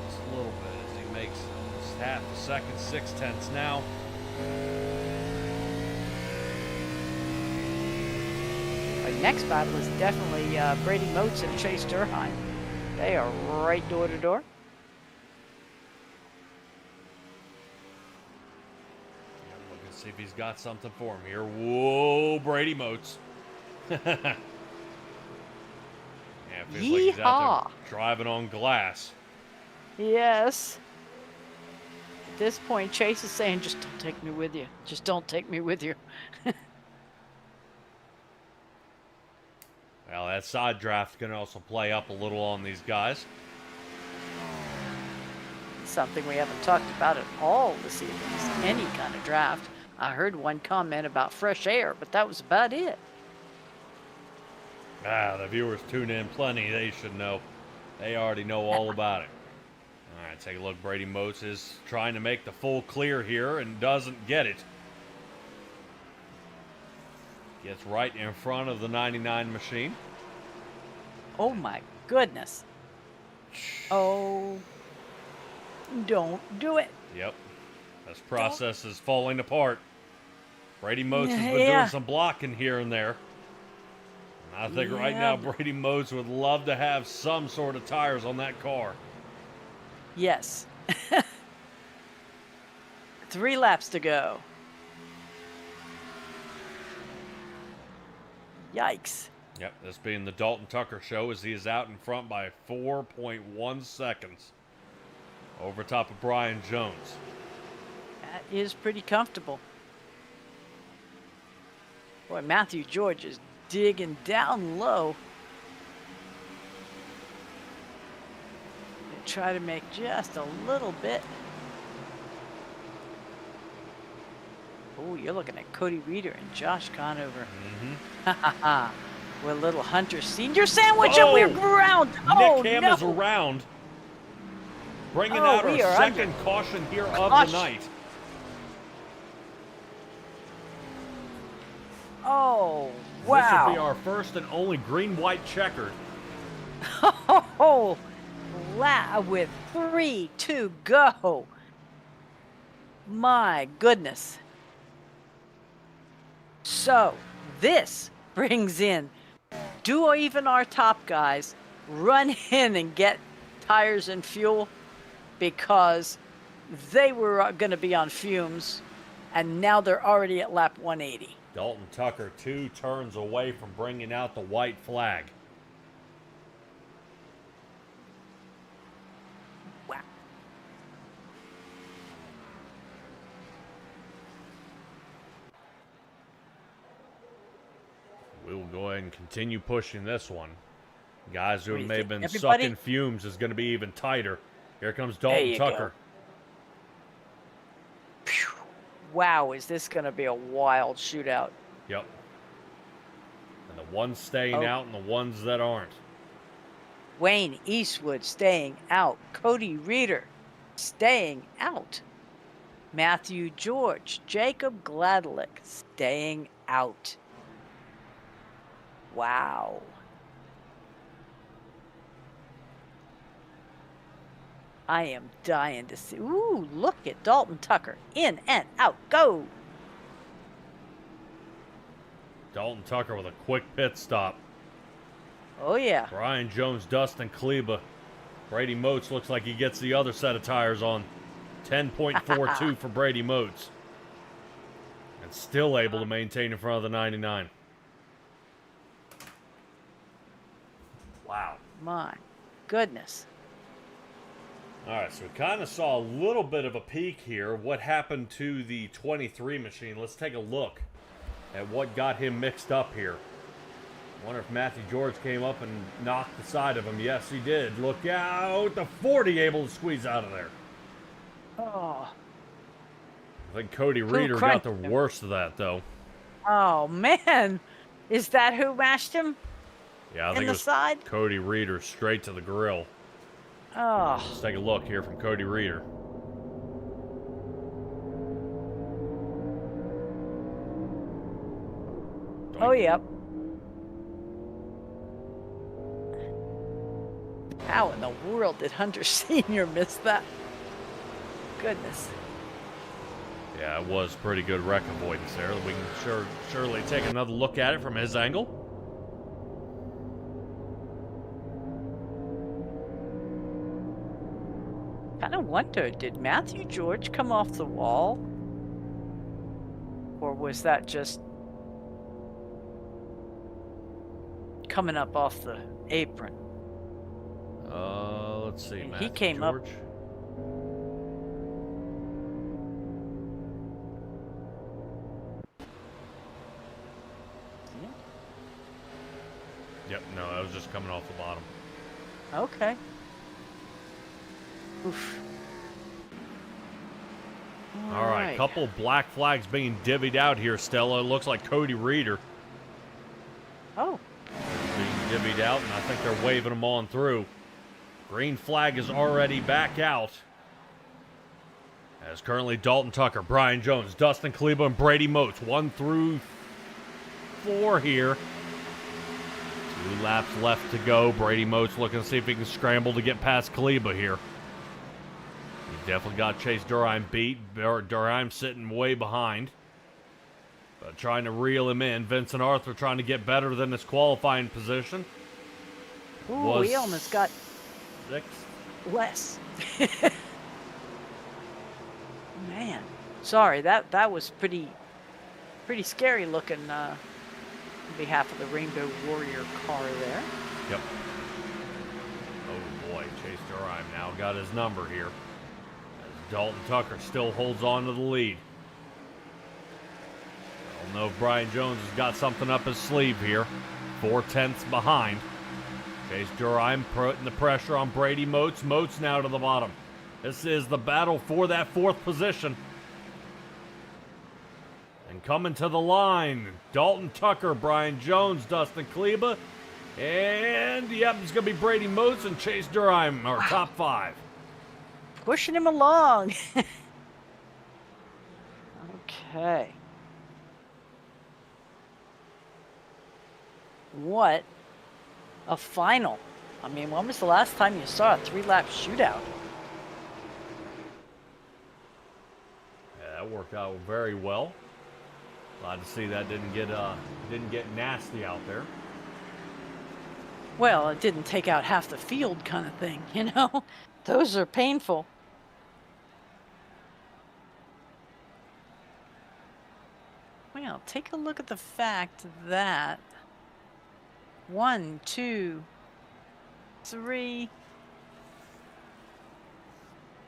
Just a little bit as he makes half a second, 6/10 now. Our next battle is definitely Brady Moats and Chase Durheim. They are right door to door. Yeah, look and see if he's got something for him here. Whoa, Brady Moats. Yeah, it feels like he's out there driving on glass. Yes. At this point, Chase is saying, just don't take me with you. Just don't take me with you. Well, that side draft can also play up a little on these guys. Something we haven't talked about at all this evening is any kind of draft. I heard one comment about fresh air, but that was about it. The viewers tune in plenty. They should know. They already know all about it. All right, take a look. Brady Moats is trying to make the full clear here and doesn't get it. Gets right in front of the 99 machine. Oh my goodness. Oh, don't do it. Yep. This process is falling apart. Brady Moats has been doing some blocking here and there. And I think right now Brady Moats would love to have some sort of tires on that car. Yes. 3 laps to go. Yikes. Yep, this being the Dalton Tucker show as he is out in front by 4.1 seconds over top of Brian Jones. That is pretty comfortable. Boy, Matthew George is digging down low. They try to make just a little bit. Oh, you're looking at Cody Reeder and Josh Conover. Mm-hmm. With a little Hunter Senior sandwich, and we're ground. Nick Ham is around. Bringing out our second caution here of the night. Oh, wow. This will be our first and only green-white checkered. Oh, with 3 to go. My goodness. So, this brings in, do even our top guys run in and get tires and fuel, because they were going to be on fumes, and now they're already at lap 180. Dalton Tucker 2 turns away from bringing out the white flag. Wow. We will go ahead and continue pushing this one. Guys who may have been Everybody? sucking fumes is going to be even tighter. Here comes Dalton Tucker. Wow, is this going to be a wild shootout? Yep. And the ones staying out and the ones that aren't. Wayne Eastwood staying out. Cody Reeder staying out. Matthew George, Jacob Gladlick staying out. Wow. I am dying to see. Ooh, look at Dalton Tucker. In and out. Go. Dalton Tucker with a quick pit stop. Oh, yeah. Brian Jones, Dustin Kleba. Brady Motes looks like he gets the other set of tires on. 10.42 for Brady Motes. And still able to maintain in front of the 99. Wow. My goodness. All right, so we kind of saw a little bit of a peek here. What happened to the 23 machine? Let's take a look at what got him mixed up here. Wonder if Matthew George came up and knocked the side of him. Yes, he did. Look out. The 40 able to squeeze out of there. Oh. I think Cody Reeder got the worst of that, though. Oh, man. Is that who mashed him? Yeah, I think it was side? Cody Reeder straight to the grill. Oh. Let's take a look here from Cody Reeder. Oh, yep. How in the world did Hunter Sr. miss that? Goodness. Yeah, it was pretty good wreck avoidance there. We can surely take another look at it from his angle. Kind of wonder, did Matthew George come off the wall? Or was that just coming up off the apron? Let's see. He came George. up. Yep, no, that was just coming off the bottom. Okay. Oof. All right, couple black flags being divvied out here, Stella. It looks like Cody Reeder Oh. being divvied out, and I think they're waving them on through. Green flag is already back out. As currently Dalton Tucker, Brian Jones, Dustin Kleba, and Brady Motes. 1 through 4 here. 2 laps left to go. Brady Motes looking to see if he can scramble to get past Kleba here. He definitely got Chase Durheim beat. Durheim sitting way behind. But trying to reel him in. Vincent Arthur trying to get better than his qualifying position. Ooh, he almost got 6th. less. Man, sorry, that was pretty scary looking on behalf of the Rainbow Warrior car there. Yep. Oh boy, Chase Durheim now got his number here. As Dalton Tucker still holds on to the lead. I don't know if Brian Jones has got something up his sleeve here. 4/10 behind. Chase Durheim putting the pressure on Brady Motes. Motes now to the bottom. This is the battle for that 4th position. And coming to the line, Dalton Tucker, Brian Jones, Dustin Kleba, and yep, it's going to be Brady Motes and Chase Durheim, our top 5. Pushing him along. Okay. What a final. I mean, when was the last time you saw a 3-lap shootout? Yeah, that worked out very well. Glad to see that didn't get nasty out there. Well, it didn't take out half the field kind of thing, you know? Those are painful. Well, take a look at the fact that 1, 2, 3,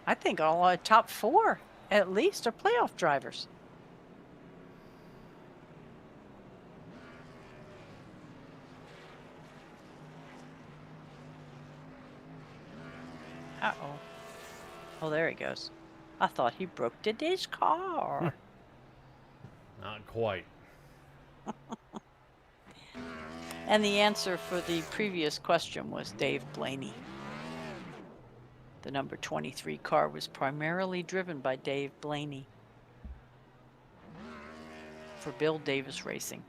I think all our top 4 at least are playoff drivers. Uh-oh. Oh, there he goes. I thought he broke his car. Not quite. And the answer for the previous question was Dave Blaney. The number 23 car was primarily driven by Dave Blaney. for Bill Davis Racing.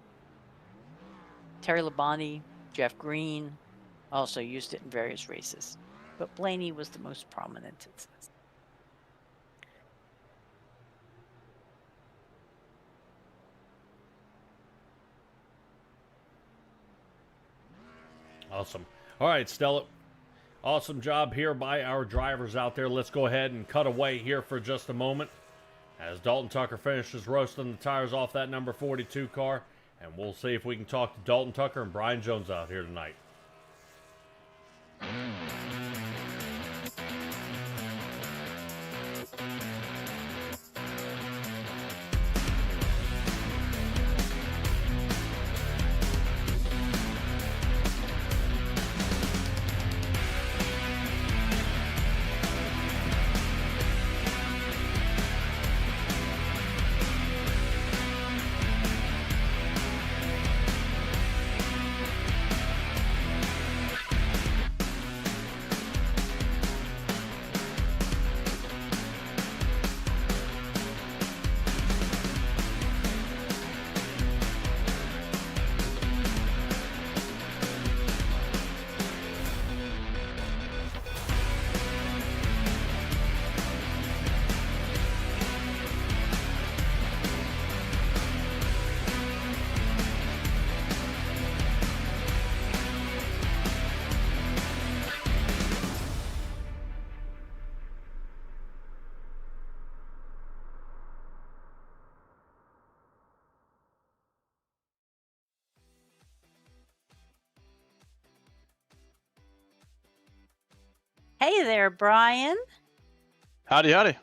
Terry Labonte, Jeff Green also used it in various races, but Blaney was the most prominent, it says. Awesome. All right, Stella. Awesome job here by our drivers out there. Let's go ahead and cut away here for just a moment as Dalton Tucker finishes roasting the tires off that number 42 car. And we'll see if we can talk to Dalton Tucker and Brian Jones out here tonight. Hey there, Brian. Howdy, howdy.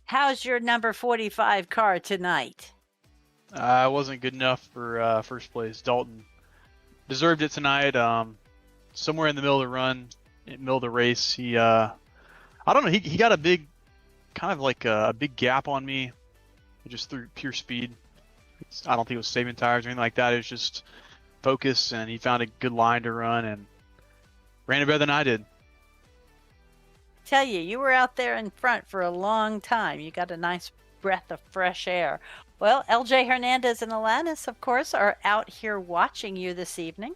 How's your number 45 car tonight? I wasn't good enough for first place. Dalton deserved it tonight. Somewhere in the middle of the run, in the middle of the race, he I don't know, he got a big, kind of like a big gap on me, just through pure speed. I don't think it was saving tires or anything like that. It was just focus, and he found a good line to run and ran it better than I did. Tell you, you were out there in front for a long time. You got a nice breath of fresh air. Well, LJ Hernandez and Alanis, of course, are out here watching you this evening.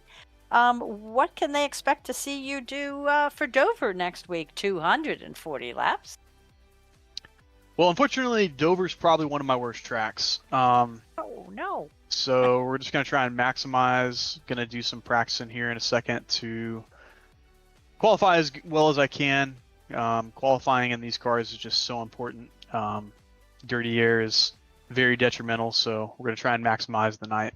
What can they expect to see you do for Dover next week? 240 laps? Well, unfortunately, Dover's probably one of my worst tracks. Oh, no. So we're just going to try and maximize. Going to do some practicing here in a second to qualify as well as I can. Qualifying in these cars is just so important. Dirty air is very detrimental, so we're going to try and maximize the night.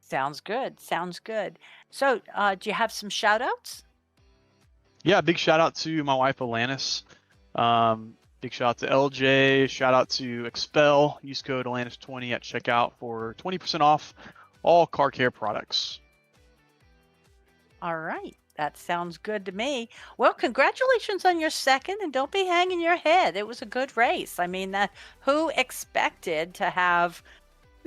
Sounds good. Sounds good. So, do you have some shout outs? Yeah, big shout out to my wife Alanis. Big shout out to LJ. Shout out to Expel. Use code Alanis20 at checkout for 20% off all car care products. All right. That sounds good to me. Well, congratulations on your second, and don't be hanging your head. It was a good race. I mean, who expected to have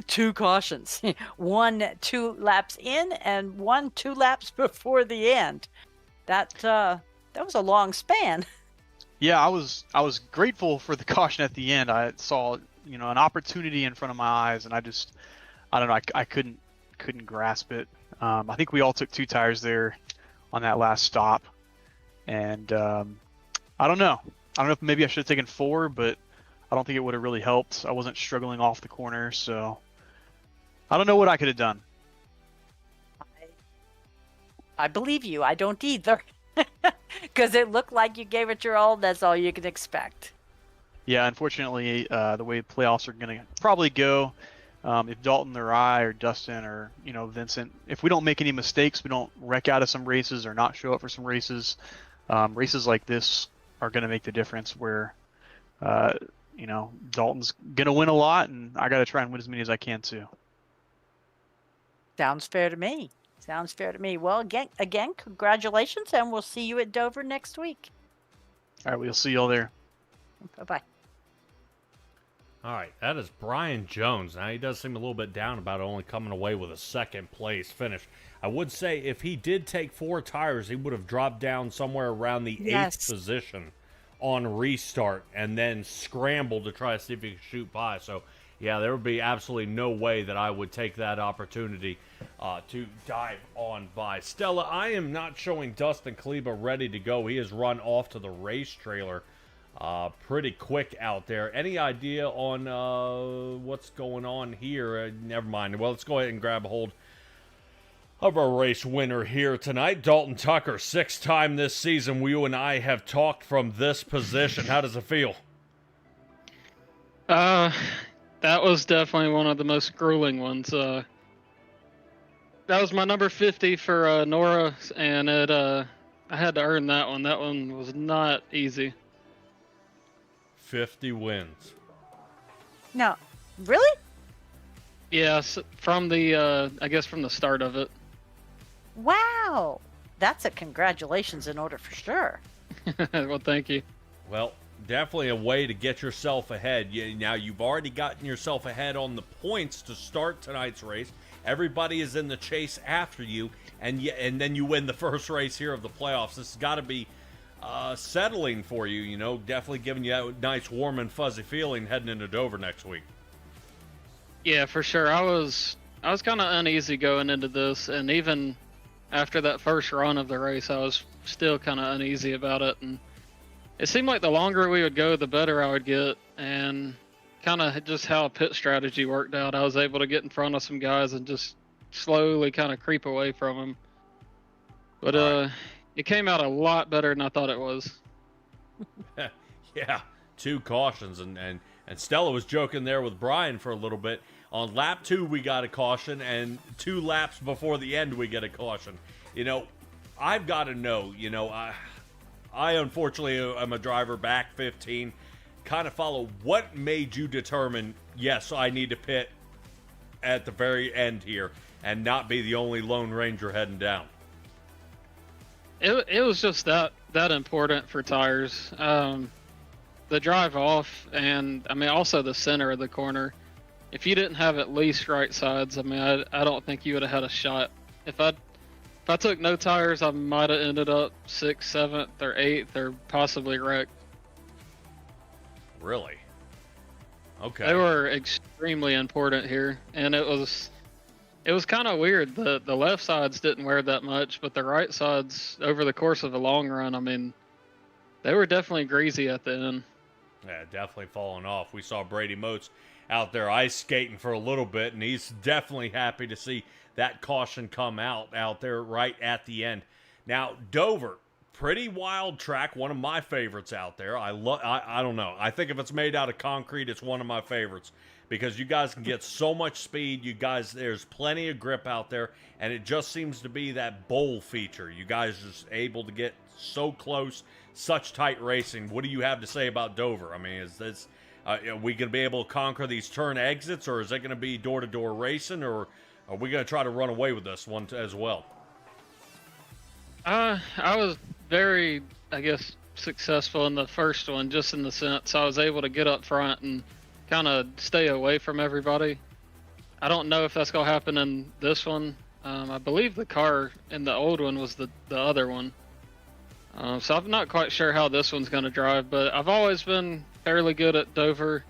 two cautions? One 2 laps in and one 2 laps before the end. That was a long span. Yeah, I was grateful for the caution at the end. I saw, an opportunity in front of my eyes, and I don't know, I couldn't grasp it. I think we all took 2 tires there on that last stop, and I don't know if maybe I should have taken 4, but I don't think it would have really helped. I wasn't struggling off the corner, so I don't know what I could have done. I believe you. I don't either, because it looked like you gave it your all. That's all you can expect. Yeah, unfortunately, the way playoffs are going to probably go, if Dalton or I or Dustin or Vincent, if we don't make any mistakes, we don't wreck out of some races or not show up for some races, races like this are going to make the difference where Dalton's going to win a lot, and I got to try and win as many as I can too. Sounds fair to me. Well, again, congratulations, and we'll see you at Dover next week. All right, we'll see you all there. Bye-bye. All right, that is Brian Jones. Now, he does seem a little bit down about only coming away with a second place finish. I would say if he did take 4 tires, he would have dropped down somewhere around the 8th position on restart and then scramble to try to see if he can shoot by. So, yeah, there would be absolutely no way that I would take that opportunity to dive on by. Stella, I am not showing Dustin Kleba ready to go. He has run off to the race trailer pretty quick out there. Any idea on what's going on here? Never mind. Well, let's go ahead and grab a hold of our race winner here tonight, Dalton Tucker. 6th time this season you and I have talked from this position. How does it feel? That was definitely one of the most grueling ones. That was my number 50 for NORA, and I had to earn that one. That one was not easy. 50 wins. No, really? Yes, from the I guess from the start of it. Wow, that's a congratulations in order for sure. Well, thank you. Well, definitely a way to get yourself ahead. Now, you've already gotten yourself ahead on the points to start tonight's race. Everybody is in the chase after you, and then you win the first race here of the playoffs. This has got to be settling for you, you know, definitely giving you that nice warm and fuzzy feeling heading into Dover next week. Yeah, for sure. I was kind of uneasy going into this, and even after that first run of the race, I was still kind of uneasy about it. And it seemed like the longer we would go, the better I would get. And kind of just how pit strategy worked out, I was able to get in front of some guys and just slowly kind of creep away from them. But it came out a lot better than I thought it was. Yeah, 2 cautions, and Stella was joking there with Brian for a little bit. On lap 2, we got a caution, and 2 laps before the end, we get a caution. You know, I've got to know, you know, I unfortunately am a driver back 15. Kind of follow, what made you determine, yes, I need to pit at the very end here and not be the only Lone Ranger heading down? It was just that important for tires. The drive off, and I mean also the center of the corner. If you didn't have at least right sides, I mean I don't think you would have had a shot. If I took no tires, I might have ended up 6th, 7th, or 8th, or possibly wrecked. Really? Okay. They were extremely important here, and it was kind of weird. The left sides didn't wear that much, but the right sides, over the course of a long run, I mean, they were definitely greasy at the end. Yeah, definitely falling off. We saw Brady Moats out there ice skating for a little bit, and he's definitely happy to see that caution come out there right at the end. Now, Dover, pretty wild track, one of my favorites out there. I don't know. I think if it's made out of concrete, it's one of my favorites because you guys can get so much speed. You guys, there's plenty of grip out there, and it just seems to be that bowl feature. You guys are just able to get so close, such tight racing. What do you have to say about Dover? I mean, is this are we going to be able to conquer these turn exits, or is it going to be door-to-door racing, or are we going to try to run away with this one as well? I was very, I guess, successful in the first one, just in the sense I was able to get up front and kind of stay away from everybody. I don't know if that's going to happen in this one. I believe the car in the old one was the other one. So I'm not quite sure how this one's going to drive, but I've always been fairly good at Dover.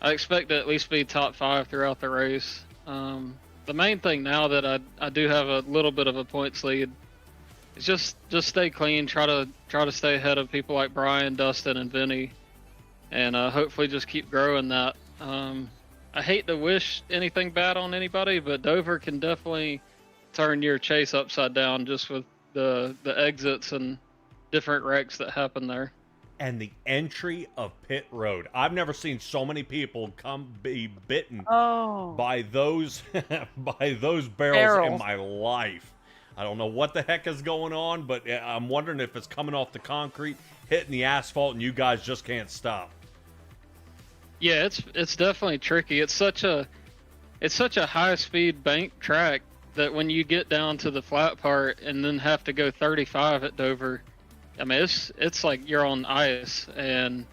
I expect to at least be top 5 throughout the race. The main thing now that I do have a little bit of a points lead is just stay clean, try to stay ahead of people like Brian, Dustin, and Vinny, and hopefully just keep growing that. I hate to wish anything bad on anybody, but Dover can definitely turn your chase upside down just with the exits and different wrecks that happen there. And the entry of pit road. I've never seen so many people be bitten by those barrels in my life. I don't know what the heck is going on, but I'm wondering if it's coming off the concrete, hitting the asphalt, and you guys just can't stop. Yeah, it's definitely tricky. It's such a high speed bank track that when you get down to the flat part and then have to go 35 at Dover, I mean it's like you're on ice. And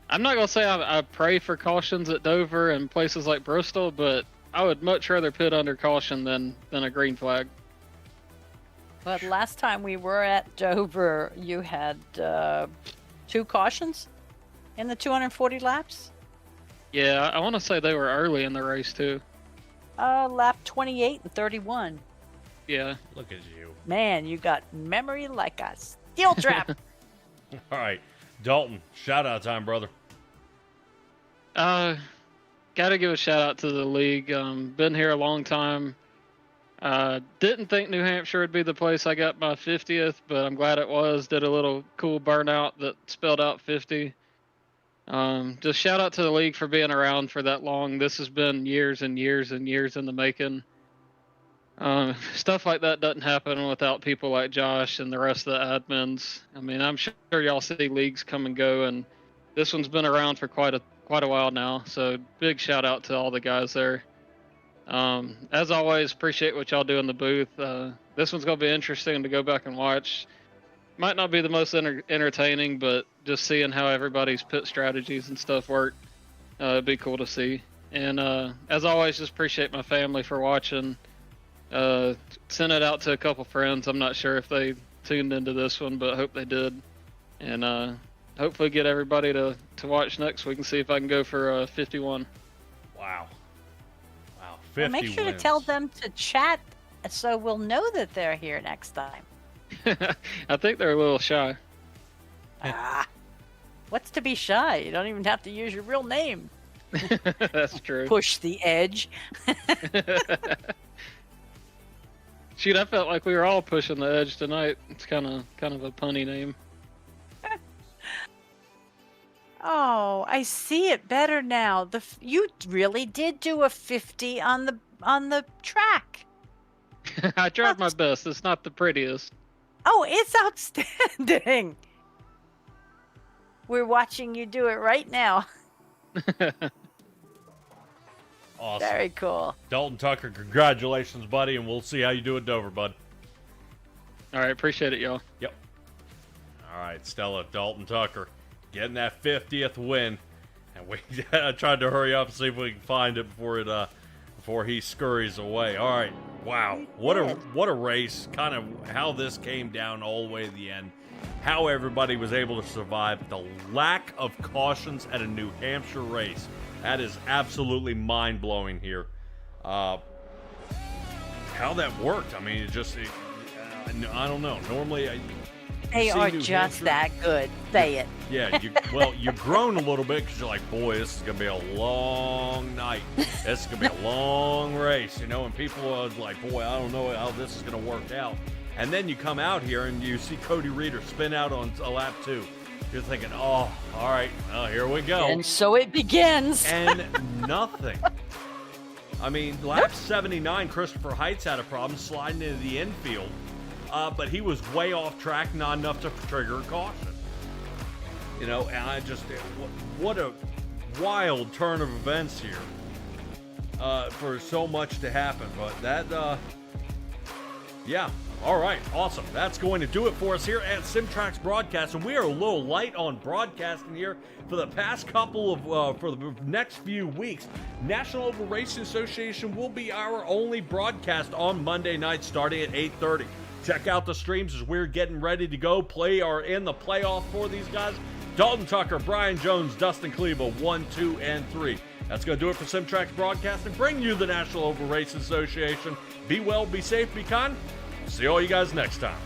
I'm not gonna say I pray for cautions at Dover and places like Bristol, but I would much rather pit under caution than a green flag. But last time we were at Dover, you had 2 cautions in the 240 laps. Yeah, I want to say they were early in the race too. Lap 28 and 31. Yeah. Look at you. Man, you got memory like a steel trap. All right, Dalton, shout out time, brother. Got to give a shout out to the league. Been here a long time. Didn't think New Hampshire would be the place I got my 50th, but I'm glad it was. Did a little cool burnout that spelled out 50. Just shout out to the league for being around for that long. This has been years and years and years in the making. Stuff like that doesn't happen without people like Josh and the rest of the admins. I mean, I'm sure y'all see leagues come and go, and this one's been around for quite a while now. So big shout out to all the guys there. As always, appreciate what y'all do in the booth. This one's gonna be interesting to go back and watch. Might not be the most entertaining, but just seeing how everybody's pit strategies and stuff work, it'd be cool to see. And as always, just appreciate my family for watching. Sent it out to a couple friends. I'm not sure if they tuned into this one, but hope they did. And hopefully get everybody to watch next week and see if I can go for 51. Wow. 50 Well, make sure wins. to tell them to chat so we'll know that they're here next time. I think they're a little shy. What's to be shy? You don't even have to use your real name. That's true. Push the edge. Shoot, I felt like we were all pushing the edge tonight. It's kind of a punny name. Oh, I see it better now. You really did do a 50 on the track. I tried my best. It's not the prettiest. Oh, it's outstanding. We're watching you do it right now. Awesome. Very cool. Dalton Tucker, congratulations, buddy, and we'll see how you do at Dover, bud. All right, appreciate it, y'all. Yep. All right, Stella, Dalton Tucker, getting that 50th win, and we tried to hurry up and see if we can find it before he scurries away. All right, wow, what a race! Kind of how this came down all the way to the end, how everybody was able to survive, the lack of cautions at a New Hampshire race. That is absolutely mind-blowing here. How that worked, I mean, I don't know. Normally, They are New just Hampshire, that good. Say it. yeah, you groan a little bit because you're like, boy, this is going to be a long night. This is going to be a long race, and people are like, boy, I don't know how this is going to work out. And then you come out here and you see Cody Reeder spin out on a lap 2. You're thinking, oh, all right, well, here we go. And so it begins. And nothing. I mean, lap 79, Christopher Heights had a problem sliding into the infield, but he was way off track, not enough to trigger a caution. And I just, what a wild turn of events here for so much to happen. But that, yeah. All right, awesome. That's going to do it for us here at SimTraX Broadcast, and we are a little light on broadcasting here for the past couple of, for the next few weeks. National Oval Racing Association will be our only broadcast on Monday night starting at 8:30. Check out the streams as we're getting ready to go. In the playoff for these guys. Dalton Tucker, Brian Jones, Dustin Kleba, 1, 2, and 3. That's going to do it for SimTraX Broadcasting. Bring you the National Oval Racing Association. Be well, be safe, be kind. See all you guys next time.